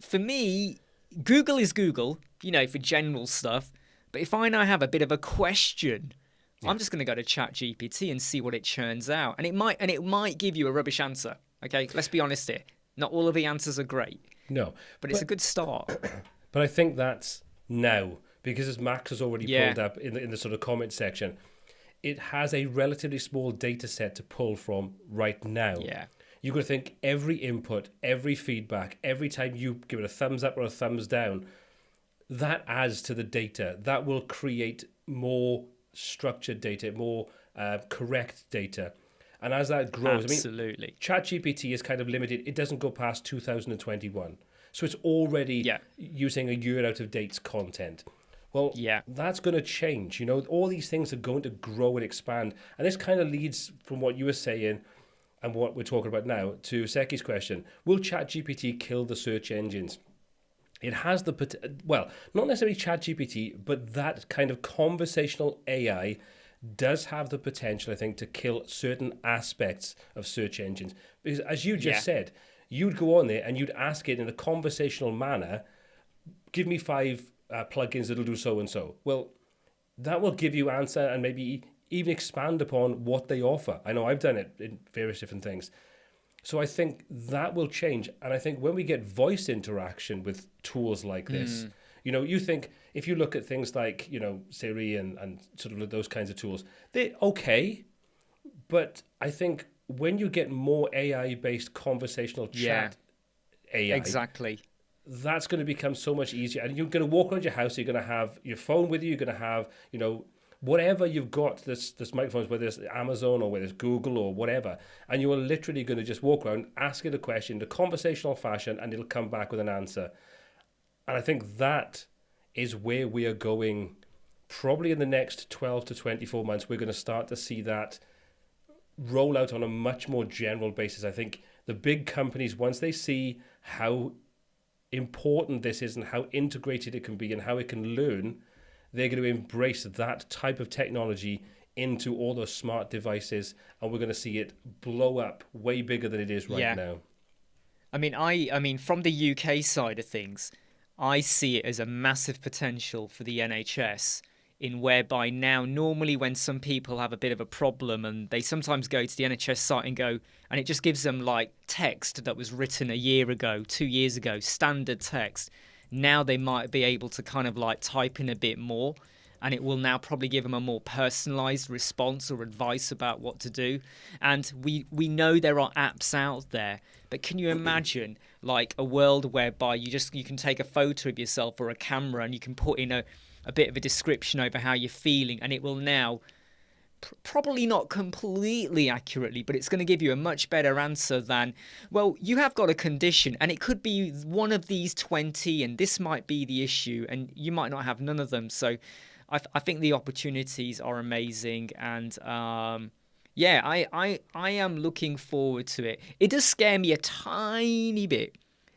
for me, Google is Google, for general stuff. But if I now have a bit of a question, I'm just going to go to ChatGPT and see what it churns out. And it might give you a rubbish answer. Okay, let's be honest here. Not all of the answers are great. No. But it's a good start. But I think that's now, because as Max has already pulled up in the sort of comment section, it has a relatively small data set to pull from right now. Yeah. You've got to think every input, every feedback, every time you give it a thumbs up or a thumbs down, that adds to the data. That will create more structured data, more correct data. And as that grows, absolutely. I mean, ChatGPT is kind of limited. It doesn't go past 2021. So it's already using a year out of date's content. Well, that's going to change. All these things are going to grow and expand. And this kind of leads from what you were saying and what we're talking about now to Seki's question. Will ChatGPT kill the search engines? It has the, well, not necessarily ChatGPT, but that kind of conversational AI does have the potential, I think, to kill certain aspects of search engines. Because as you just said, you'd go on there and you'd ask it in a conversational manner, give me 5 plugins that'll do so and so. Well, that will give you answer and maybe even expand upon what they offer. I know I've done it in various different things. So I think that will change. And I think when we get voice interaction with tools like this, you think if you look at things like, Siri and sort of those kinds of tools, they're okay. But I think when you get more AI-based conversational chat AI, exactly, that's going to become so much easier. And you're going to walk around your house, you're going to have your phone with you, you're going to have, whatever you've got, this microphones, whether it's Amazon or whether it's Google or whatever, and you are literally going to just walk around, ask it a question in a conversational fashion, and it'll come back with an answer. And I think that is where we are going. Probably in the next 12 to 24 months, we're going to start to see that roll out on a much more general basis. I think the big companies, once they see how important this is and how integrated it can be and how it can learn, they're going to embrace that type of technology into all those smart devices, and we're going to see it blow up way bigger than it is right now. I mean, from the UK side of things, I see it as a massive potential for the NHS, in whereby now normally when some people have a bit of a problem and they sometimes go to the NHS site and it just gives them like text that was written a year ago, 2 years ago, standard text. Now they might be able to kind of like type in a bit more, and it will now probably give them a more personalized response or advice about what to do. And we know there are apps out there, but can you imagine like a world whereby you can take a photo of yourself or a camera and you can put in a bit of a description over how you're feeling, and it will now probably not completely accurately, but it's going to give you a much better answer than, well, you have got a condition and it could be one of these 20 and this might be the issue and you might not have none of them. So I think the opportunities are amazing, and I am looking forward to it. It does scare me a tiny bit.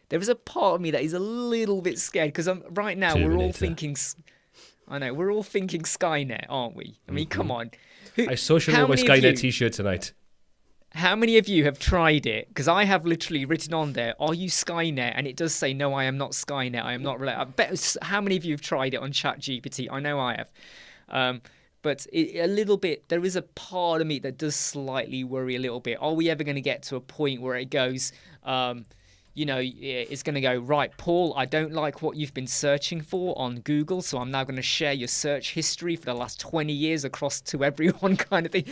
There is a part of me that is a little bit scared because right now we're all thinking Skynet, aren't we? I mean, come on. I socially wear my Skynet t-shirt tonight. How many of you have tried it? Because I have literally written on there, "Are you Skynet?" And it does say, "No, I am not Skynet. I am not." I bet how many of you have tried it on ChatGPT? I know I have. But a little bit, there is a part of me that does slightly worry a little bit. Are we ever going to get to a point where it goes, it's going to go, right, Paul, I don't like what you've been searching for on Google, so I'm now going to share your search history for the last 20 years across to everyone kind of thing.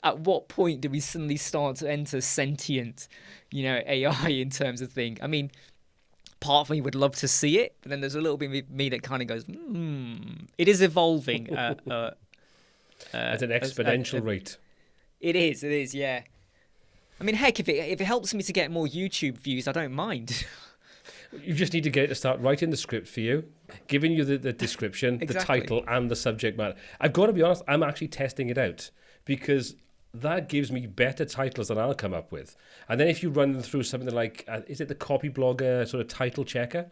At what point do we suddenly start to enter sentient, AI in terms of thing? I mean, part of me would love to see it, but then there's a little bit of me that kind of goes, it is evolving. At an exponential rate. It is, yeah. I mean, heck, if it helps me to get more YouTube views, I don't mind. You just need to get it to start writing the script for you, giving you the description, the title, and the subject matter. I've got to be honest, I'm actually testing it out because that gives me better titles than I'll come up with. And then if you run them through something like, is it the Copy Blogger sort of title checker?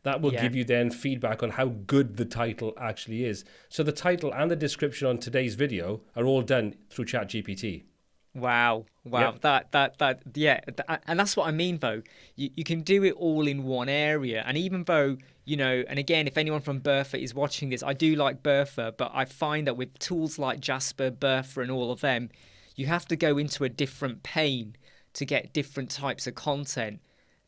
That will give you then feedback on how good the title actually is. So the title and the description on today's video are all done through ChatGPT. Wow. Yep. And that's what I mean, though. You can do it all in one area. And even though, and again, if anyone from Bertha is watching this, I do like Bertha, but I find that with tools like Jasper, Bertha, and all of them, you have to go into a different pane to get different types of content.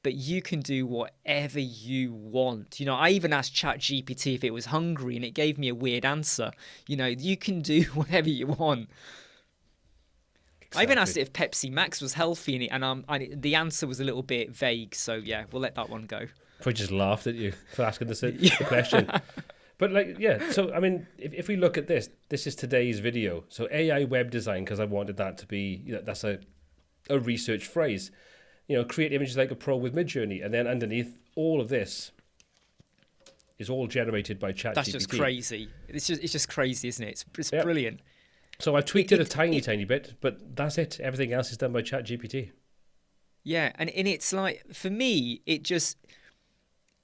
But you can do whatever you want. I even asked ChatGPT if it was hungry, and it gave me a weird answer. You can do whatever you want. Exactly. I even asked it if Pepsi Max was healthy, and the answer was a little bit vague. So yeah, we'll let that one go. I just laughed at you for asking the question. But so I mean, if we look at this is today's video. So AI web design, because I wanted that to be, that's a research phrase. Create images like a pro with Midjourney, and then underneath all of this is all generated by ChatGPT. That's just crazy. It's just crazy, isn't it? It's brilliant. So I've tweaked it a tiny bit, but that's it. Everything else is done by ChatGPT. Yeah, and it's like, for me, it just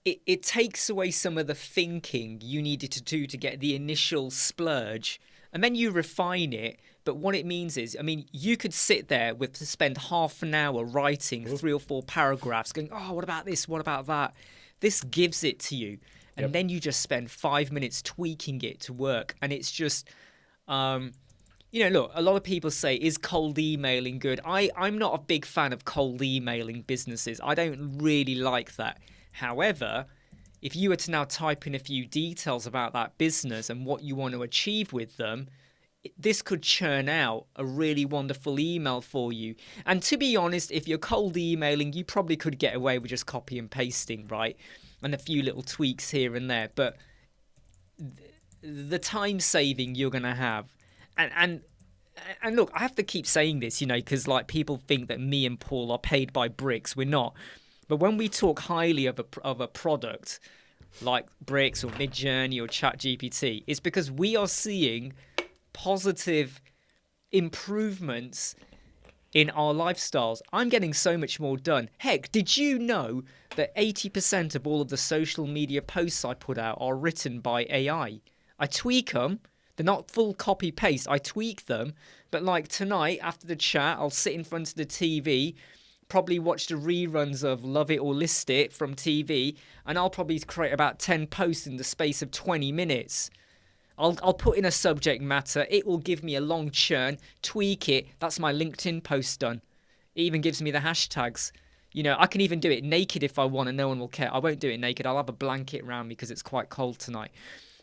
it takes away some of the thinking you needed to do to get the initial splurge, and then you refine it. But what it means is, I mean, you could sit there to spend half an hour writing 3 or 4 paragraphs going, oh, what about this? What about that? This gives it to you. and then you just spend 5 minutes tweaking it to work. And it's just, look, a lot of people say, is cold emailing good? I'm not a big fan of cold emailing businesses. I don't really like that. However, if you were to now type in a few details about that business and what you want to achieve with them, this could churn out a really wonderful email for you. And to be honest, if you're cold emailing, you probably could get away with just copy and pasting, right? And a few little tweaks here and there. But the time saving you're going to have, and look, I have to keep saying this, because like people think that me and Paul are paid by bricks. We're not. But when we talk highly of a product like Bricks or Midjourney or ChatGPT, it's because we are seeing positive improvements in our lifestyles. I'm getting so much more done. Heck, did you know that 80% of all of the social media posts I put out are written by AI? I tweak them. They're not full copy paste. I tweak them. But like tonight, after the chat, I'll sit in front of the TV, probably watch the reruns of Love It or List It from TV, and I'll probably create about 10 posts in the space of 20 minutes. I'll put in a subject matter. It will give me a long churn, tweak it. That's my LinkedIn post done. It even gives me the hashtags. I can even do it naked if I want, and no one will care. I won't do it naked. I'll have a blanket around me because it's quite cold tonight.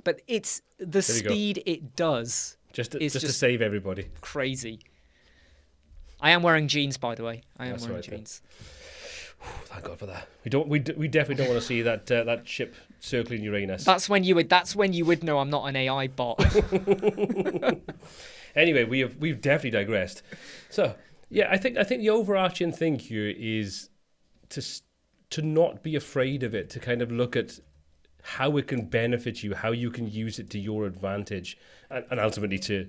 But it's the speed it does. Just to save everybody. Crazy. I am wearing jeans, by the way. I am wearing jeans. Thank God for that. We definitely don't want to see that ship circling Uranus. That's when you would know I'm not an AI bot. Anyway, we've definitely digressed. So yeah, I think the overarching thing here is to not be afraid of it, to kind of look at how it can benefit you, how you can use it to your advantage, and ultimately to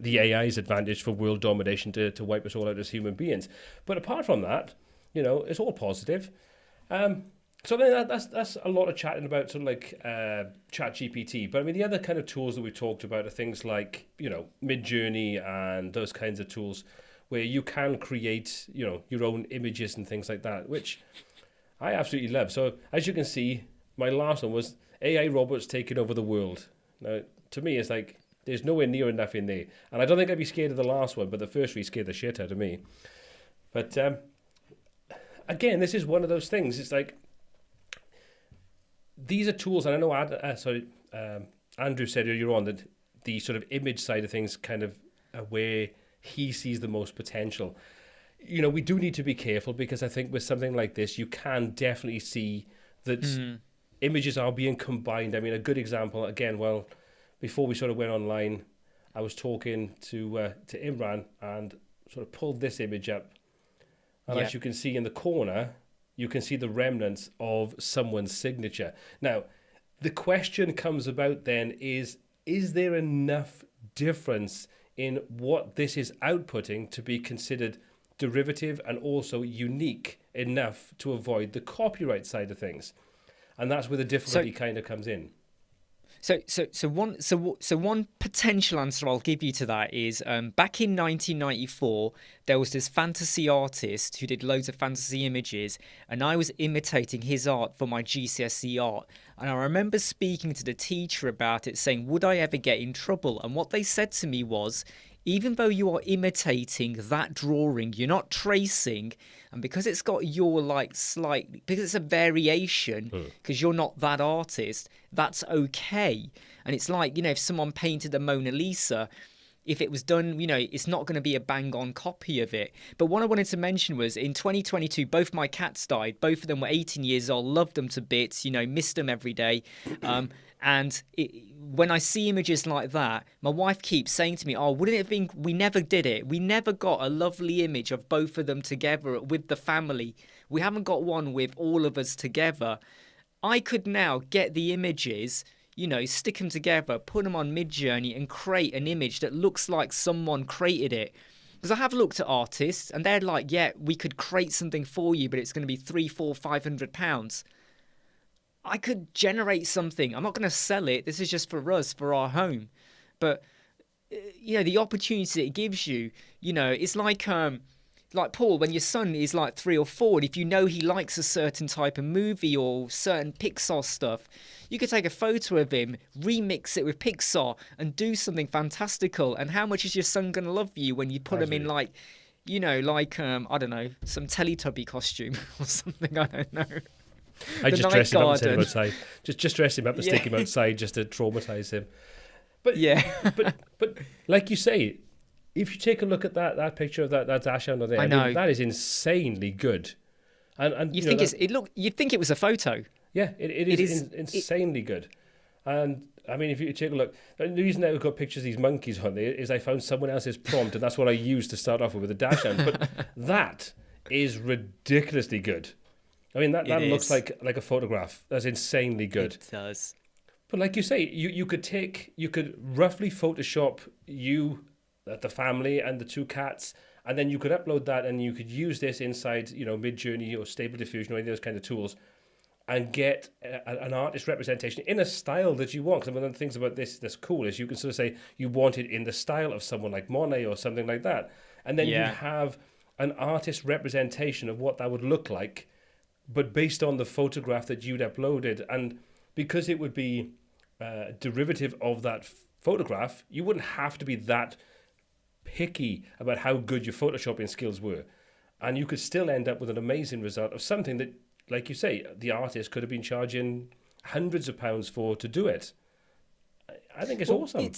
the AI's advantage for world domination to wipe us all out as human beings. But apart from that, it's all positive. So then that's a lot of chatting about sort of like ChatGPT. But I mean, the other kind of tools that we've talked about are things like, Midjourney and those kinds of tools where you can create, your own images and things like that, which I absolutely love. So as you can see, my last one was AI robots taking over the world. Now, to me, it's like, there's nowhere near enough in there. And I don't think I'd be scared of the last one, but the first three scared the shit out of me. But again, this is one of those things. It's like, these are tools, and I know Andrew said earlier on that the sort of image side of things kind of where he sees the most potential. We do need to be careful, because I think with something like this, you can definitely see that images are being combined. I mean, a good example, again, before we sort of went online, I was talking to Imran and sort of pulled this image up. And as you can see in the corner, you can see the remnants of someone's signature. Now, the question comes about then is there enough difference in what this is outputting to be considered derivative and also unique enough to avoid the copyright side of things? And that's where the difficulty kind of comes in. So one potential answer I'll give you to that is back in 1994 there was this fantasy artist who did loads of fantasy images, and I was imitating his art for my GCSE art, and I remember speaking to the teacher about it, saying would I ever get in trouble, and what they said to me was, even though you are imitating that drawing, you're not tracing, and because it's got your because it's a variation, because you're not that artist, that's okay. And it's like, if someone painted the Mona Lisa, if it was done, it's not going to be a bang-on copy of it. But what I wanted to mention was, in 2022, both my cats died. Both of them were 18 years old, loved them to bits, missed them every day. And when I see images like that, my wife keeps saying to me, wouldn't it have been, we never did it. We never got a lovely image of both of them together with the family. We haven't got one with all of us together. I could now get the images, stick them together, put them on Midjourney and create an image that looks like someone created it. Because I have looked at artists and they're like, yeah, we could create something for you, but it's going to be £300-500. I could generate something. I'm not going to sell it. This is just for us, for our home. But, the opportunity it gives you, it's like like Paul, when your son is like 3 or 4, and if you know he likes a certain type of movie or certain Pixar stuff, you could take a photo of him, remix it with Pixar, and do something fantastical. And how much is your son going to love you when you put him in like, I don't know, some Teletubby costume or something? I don't know. I just dress him up and send him outside. Just dress him up and Yeah. stick him outside just to traumatize him. But Yeah. but like you say, if you take a look at that picture of that dash under there, I know. that is insanely good. And You know, think you'd think it was a photo. yeah, it is insanely good. And I mean, if you take a look, the reason that we've got pictures of these monkeys on there is I found someone else's prompt, and that's what I used to start off with a dash hound. But that is ridiculously good. I mean, that looks like a photograph. That's insanely good. It does. But like you say, you could roughly Photoshop the family and the 2 cats, and then you could upload that, and you could use this inside, Midjourney or Stable Diffusion or any of those kind of tools, and get an artist representation in a style that you want. Because one of the things about this that's cool is you can sort of say you want it in the style of someone like Monet or something like that, and then you have an artist representation of what that would look like, but based on the photograph that you'd uploaded. And because it would be a derivative of that photograph, you wouldn't have to be that picky about how good your photoshopping skills were, and you could still end up with an amazing result of something that, like you say, the artist could have been charging hundreds of pounds for to do it. I think it's awesome.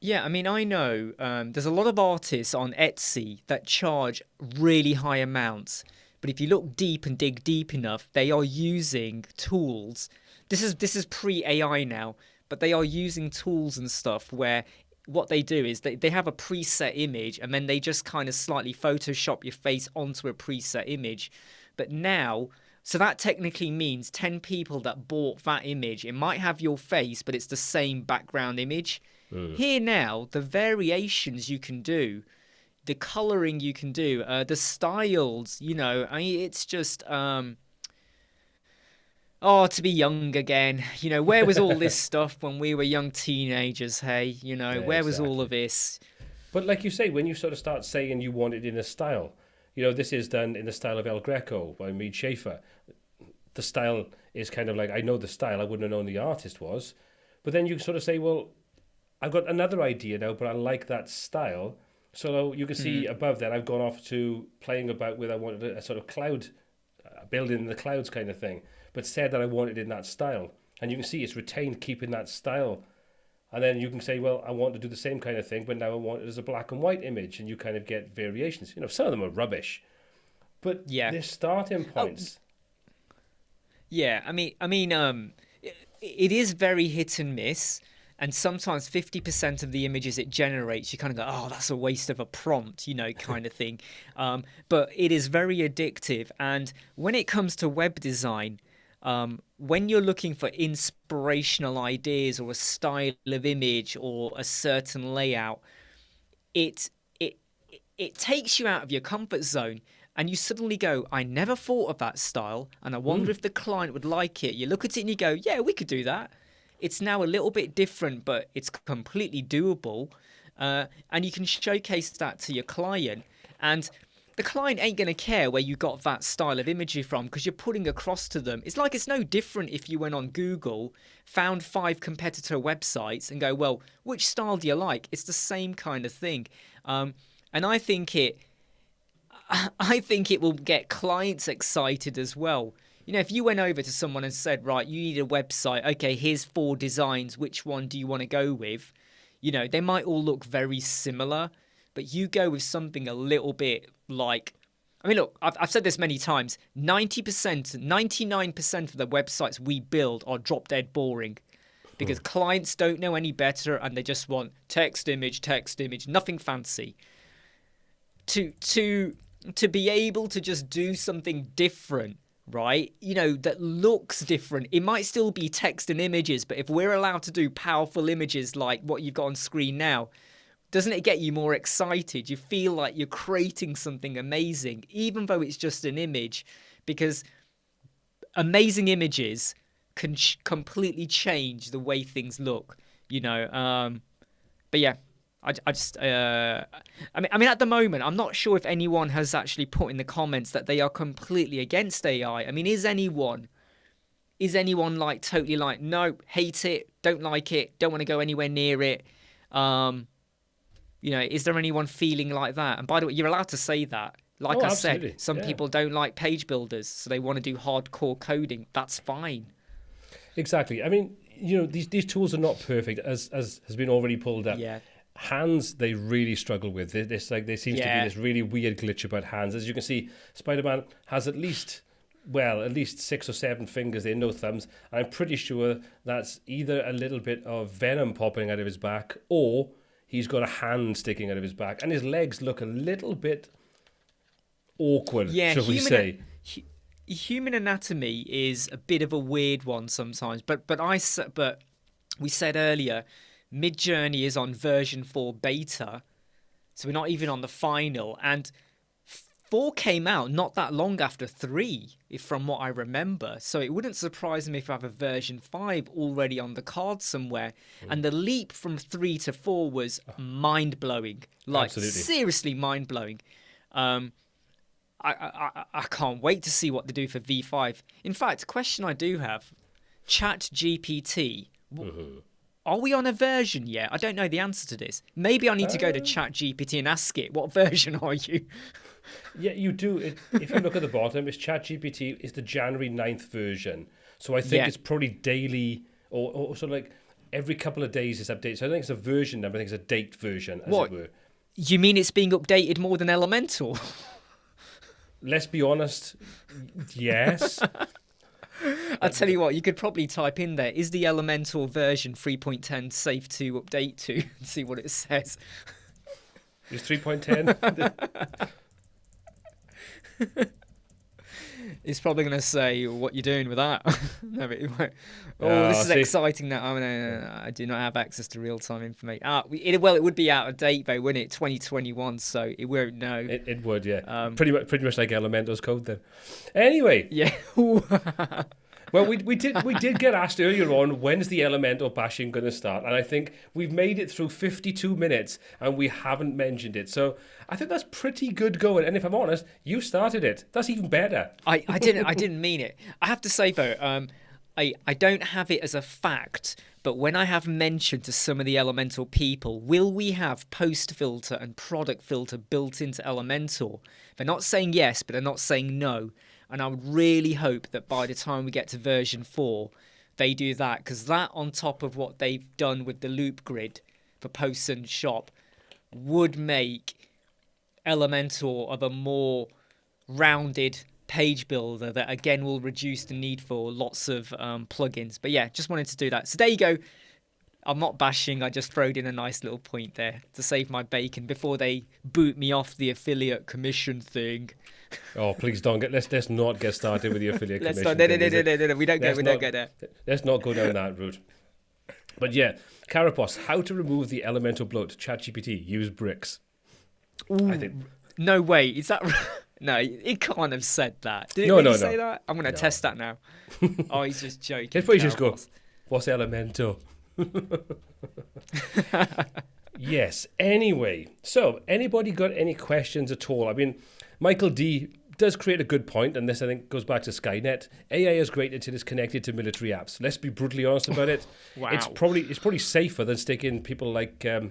Yeah, I mean, I know there's a lot of artists on Etsy that charge really high amounts, but if you look deep and dig deep enough, they are using tools. This is pre-AI now, but they are using tools and stuff where what they do is they have a preset image, and then they just kind of slightly Photoshop your face onto a preset image. But now, so that technically means 10 people that bought that image, it might have your face, but it's the same background image. Here now, the variations you can do, the coloring you can do, the styles, I mean, it's just... to be young again. Where was all this stuff when we were young teenagers, hey? Where was all of this? But like you say, when you sort of start saying you want it in a style, this is done in the style of El Greco by Mead Schaefer. The style is kind of like, I know the style, I wouldn't have known the artist was. But then you sort of say, well, I've got another idea now, but I like that style. So you can see above that, I've gone off to playing about with, I wanted a sort of cloud, building in the clouds kind of thing, but said that I wanted it in that style. And you can see it's retained keeping that style. And then you can say, well, I want to do the same kind of thing, but now I want it as a black and white image, and you kind of get variations. Some of them are rubbish, but they're starting points. Yeah, I mean, it is very hit and miss, and sometimes 50% of the images it generates, you kind of go, oh, that's a waste of a prompt, kind of thing. But it is very addictive, and when it comes to web design, when you're looking for inspirational ideas or a style of image or a certain layout, it takes you out of your comfort zone, and you suddenly go, I never thought of that style, and I wonder if the client would like it. You look at it and you go, yeah, we could do that. It's now a little bit different, but it's completely doable, and you can showcase that to your client, and the client ain't going to care where you got that style of imagery from, because you're putting across to them. It's no different if you went on Google, found 5 competitor websites and go, well, which style do you like? It's the same kind of thing. And I think it will get clients excited as well. If you went over to someone and said, right, you need a website. Okay, here's 4 designs. Which one do you want to go with? They might all look very similar, but you go with something a little bit like, I mean, look, I've said this many times, 99% of the websites we build are drop dead boring, because clients don't know any better, and they just want text, image, nothing fancy. To be able to just do something different, right? That looks different. It might still be text and images, but if we're allowed to do powerful images like what you've got on screen now, doesn't it get you more excited? You feel like you're creating something amazing, even though it's just an image, because amazing images can completely change the way things look, But yeah, I just, I mean, at the moment, I'm not sure if anyone has actually put in the comments that they are completely against AI. I mean, is anyone like totally like, no, hate it, don't like it, don't want to go anywhere near it? You know, is there anyone feeling like that? And by the way, you're allowed to say that. Like I absolutely. said, some people don't like page builders, so they want to do hardcore coding. That's fine. Exactly. I mean, you know, these tools are not perfect, as has been already pulled up. Yeah. Hands, they really struggle with. It's like there seems to be this really weird glitch about hands. As you can see, Spider-Man has at least 6 or 7 fingers there, no thumbs. I'm pretty sure that's either a little bit of venom popping out of his back, or he's got a hand sticking out of his back, and his legs look a little bit awkward, shall we say. Human anatomy is a bit of a weird one sometimes, but we said earlier, Midjourney is on version 4 beta, so we're not even on the final, and 4 came out not that long after 3, from what I remember, so it wouldn't surprise me if I have a version 5 already on the card somewhere. And the leap from 3 to 4 was mind-blowing, like Absolutely. seriously mind-blowing. I can't wait to see what they do for V5. In fact, a question I do have, ChatGPT, are we on a version yet? I don't know the answer to this. Maybe I need to go to ChatGPT and ask it, what version are you? Yeah, you do. If you look at the bottom, it's ChatGPT is the January 9th version. So I think it's probably daily or sort of like every couple of days it's updated. So I think it's a version number. I think it's a date version, as it were. You mean it's being updated more than Elemental? Let's be honest, yes. I'll tell you what, you could probably type in there, is the Elemental version 3.10 safe to update to, and see what it says. Is 3.10? It's probably going to say, what you're doing with that. No, but it won't. This is exciting now. Oh, no, I do not have access to real-time information. It would be out of date, though, wouldn't it? 2021, so it won't know. It would, yeah. Pretty much like Elemental's code then. Anyway. Yeah. Well, we did get asked earlier on, when's the Elemental bashing going to start? And I think we've made it through 52 minutes and we haven't mentioned it. So I think that's pretty good going. And if I'm honest, you started it. That's even better. I didn't mean it. I have to say, though, I don't have it as a fact, but when I have mentioned to some of the Elemental people, will we have post filter and product filter built into Elemental? They're not saying yes, but they're not saying no. And I would really hope that by the time we get to version 4, they do that. Because that, on top of what they've done with the loop grid for posts and shop, would make Elementor of a more rounded page builder that, again, will reduce the need for lots of plugins. But yeah, just wanted to do that. So there you go. I'm not bashing. I just throwed in a nice little point there to save my bacon before they boot me off the affiliate commission thing. Oh, please don't let's not get started with the affiliate commission. No, we don't go there. Let's not go down that route. But yeah, Carapos, how to remove the elemental bloat. ChatGPT, use bricks. Ooh, I think. No way. Is that? No, it can't have said that. Did it really say that? I'm going to test that now. Oh, he's just joking. Let's probably just go, what's elemental? Yes. Anyway, so anybody got any questions at all? I mean, Michael D does create a good point, and this I think goes back to Skynet. AI is great until it's connected to military apps. Let's be brutally honest about it. Wow. It's probably safer than sticking people like I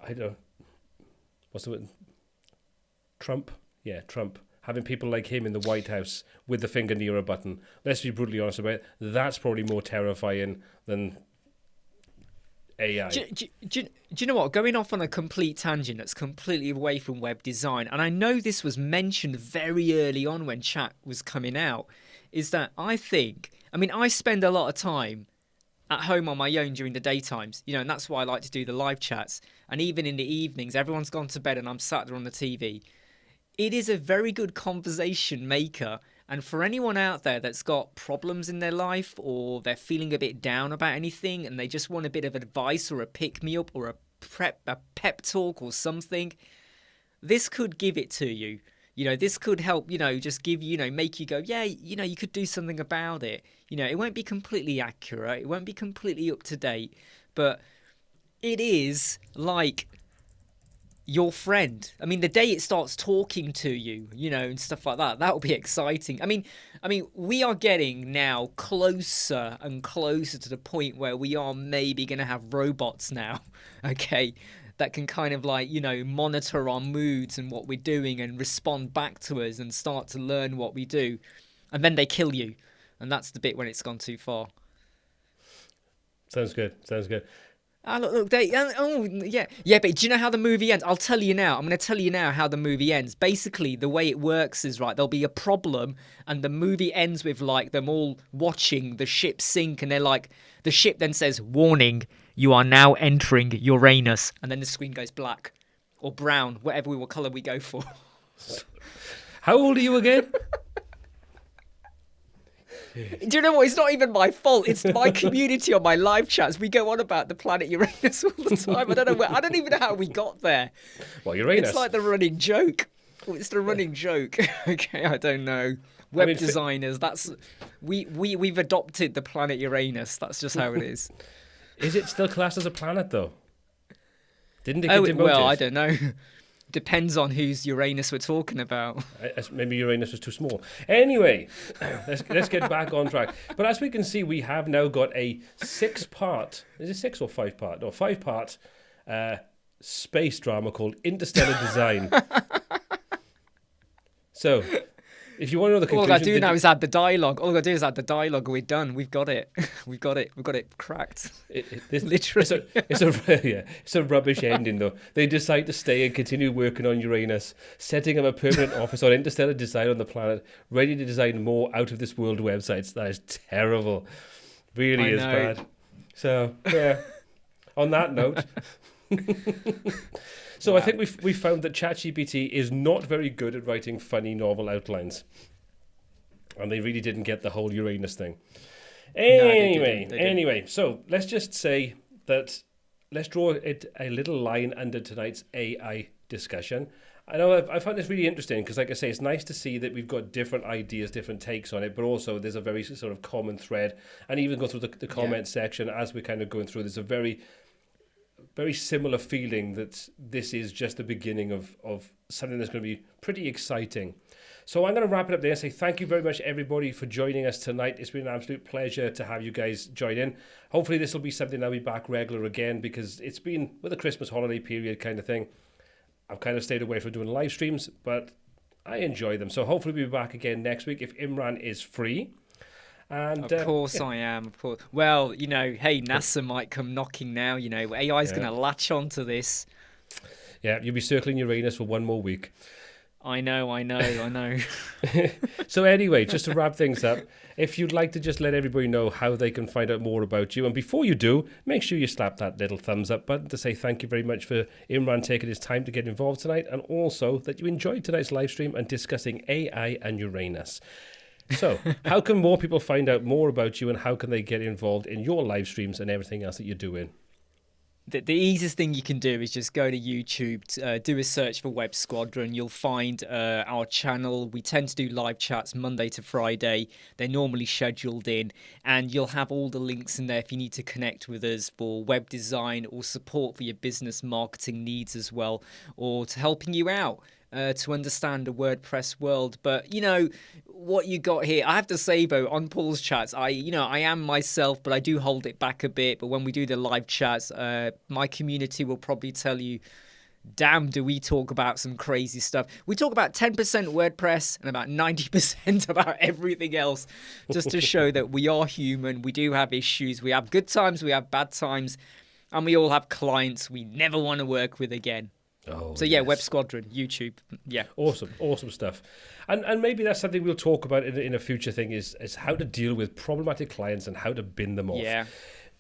don't know, what's the word? Trump. Yeah, Trump. Having people like him in the White House with the finger near a button. Let's be brutally honest about it. That's probably more terrifying than AI. Do you know what? Going off on a complete tangent that's completely away from web design, and I know this was mentioned very early on when chat was coming out, is that I spend a lot of time at home on my own during the daytimes, and that's why I like to do the live chats. And even in the evenings, everyone's gone to bed and I'm sat there on the TV. It is a very good conversation maker. And for anyone out there that's got problems in their life, or they're feeling a bit down about anything and they just want a bit of advice or a pick-me-up or a pep talk or something, this could give it to you. This could help, just give you, make you go, yeah, you could do something about it. It won't be completely accurate. It won't be completely up to date. But it is like your friend. I mean, the day it starts talking to you, and stuff like that, that will be exciting. I mean, we are getting now closer and closer to the point where we are maybe going to have robots now, okay, that can kind of like, monitor our moods and what we're doing and respond back to us and start to learn what we do. And then they kill you. And that's the bit when it's gone too far. Sounds good. Look, yeah, but do you know how the movie ends? I'll tell you now. I'm going to tell you now how the movie ends. Basically, the way it works is, right, there'll be a problem, and the movie ends with, like, them all watching the ship sink, and they're like, the ship then says, "Warning, you are now entering Uranus," and then the screen goes black, or brown, what colour we go for. How old are you again? Do you know what? It's not even my fault. It's my community on my live chats. We go on about the planet Uranus all the time. I don't even know how we got there. Well, Uranus. It's like the running joke. It's the running joke. Okay, I don't know. Designers. We've adopted the planet Uranus. That's just how it is. Is it still classed as a planet though? Didn't it get demoted? Well, I don't know. Depends on whose Uranus we're talking about. Maybe Uranus was too small. Anyway, let's get back on track. But as we can see, we have now got a 6-part, is it 6 or 5-part? No, 5-part space drama called Interstellar Design. So, if you want to know the conclusion... All I do now is add the dialogue. All I do is add the dialogue. We're done. We've got it. We've got it cracked. Literally. It's a rubbish ending, though. They decide to stay and continue working on Uranus, setting up a permanent office on Interstellar Design on the planet, ready to design more out-of-this-world websites. That is terrible. Really is bad. So, yeah. On that note... So wow. I think we found that ChatGPT is not very good at writing funny novel outlines. And they really didn't get the whole Uranus thing. Anyway, so let's just say that let's draw it a little line under tonight's AI discussion. I know I find this really interesting because, like I say, it's nice to see that we've got different ideas, different takes on it, but also there's a very sort of common thread. And even go through the comment section as we're kind of going through, there's a very similar feeling that this is just the beginning of something that's going to be pretty exciting. So I'm going to wrap it up there and say thank you very much, everybody, for joining us tonight. It's been an absolute pleasure to have you guys join in. Hopefully this will be something I'll be back regular again, because it's been with the Christmas holiday period kind of thing. I've kind of stayed away from doing live streams, but I enjoy them. So hopefully we'll be back again next week if Imran is free. And, of course I am, of course. Well, hey, NASA might come knocking now. AI is going to latch onto this. Yeah, you'll be circling Uranus for one more week. I know. So anyway, just to wrap things up, if you'd like to just let everybody know how they can find out more about you, and before you do, make sure you slap that little thumbs up button to say thank you very much for Imran taking his time to get involved tonight, and also that you enjoyed tonight's live stream and discussing AI and Uranus. So, how can more people find out more about you, and how can they get involved in your live streams and everything else that you're doing? The easiest thing you can do is just go to YouTube, do a search for Web Squadron. You'll find our channel. We tend to do live chats Monday to Friday. They're normally scheduled in, and you'll have all the links in there if you need to connect with us for web design or support for your business marketing needs as well, or to helping you out. To understand the WordPress world. But what you got here, I have to say though, on Paul's chats, I am myself, but I do hold it back a bit. But when we do the live chats, my community will probably tell you, damn, do we talk about some crazy stuff. We talk about 10% WordPress and about 90% about everything else, just to show that we are human. We do have issues. We have good times, we have bad times, and we all have clients we never want to work with again. Oh, so Web Squadron, YouTube, awesome stuff, and maybe that's something we'll talk about in a future thing is how to deal with problematic clients and how to bin them off. Yeah.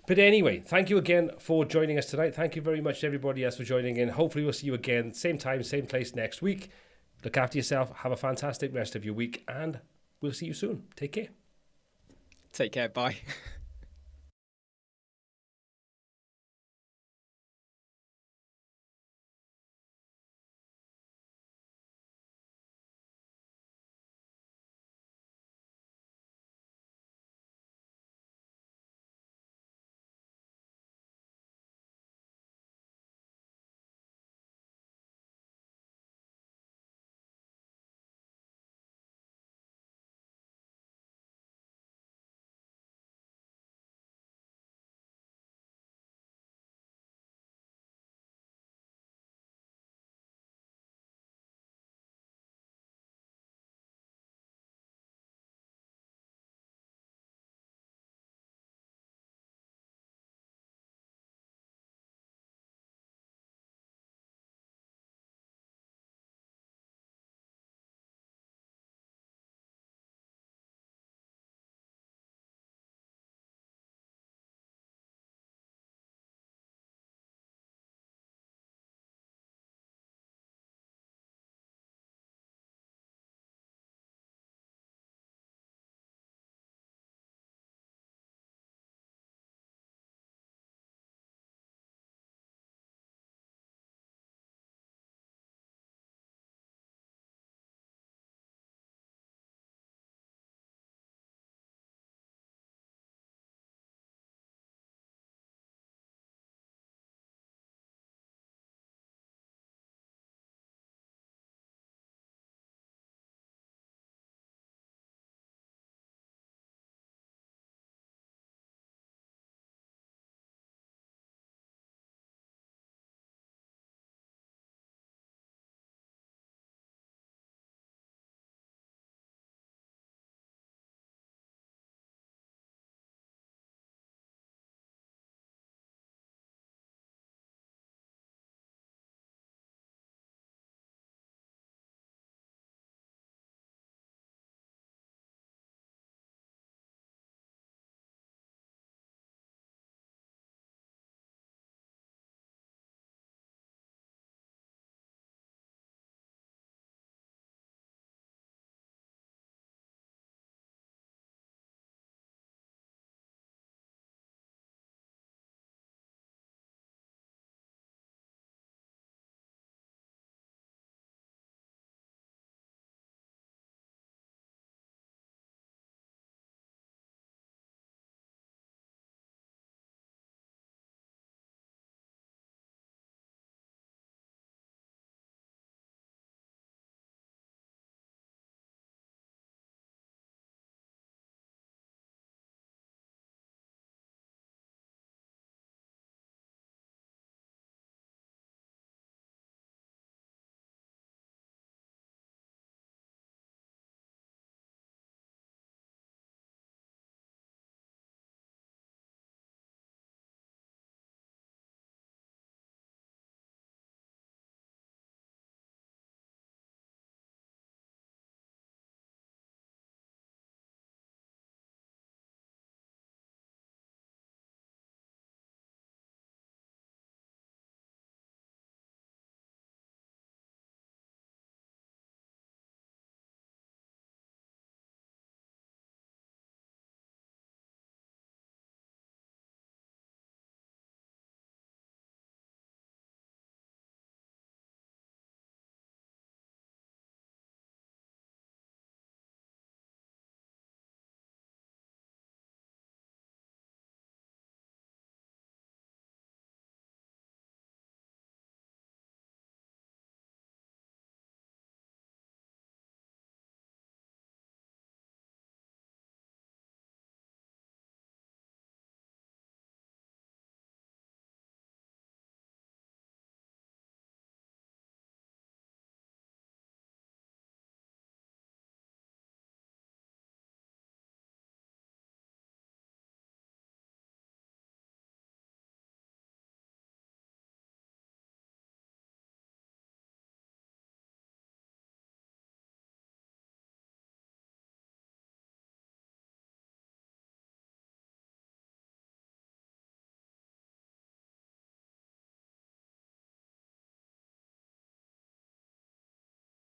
But anyway, thank you again for joining us tonight. Thank you very much to everybody else for joining in. Hopefully we'll see you again, same time, same place next week. Look after yourself. Have a fantastic rest of your week, and we'll see you soon. Take care. Take care. Bye.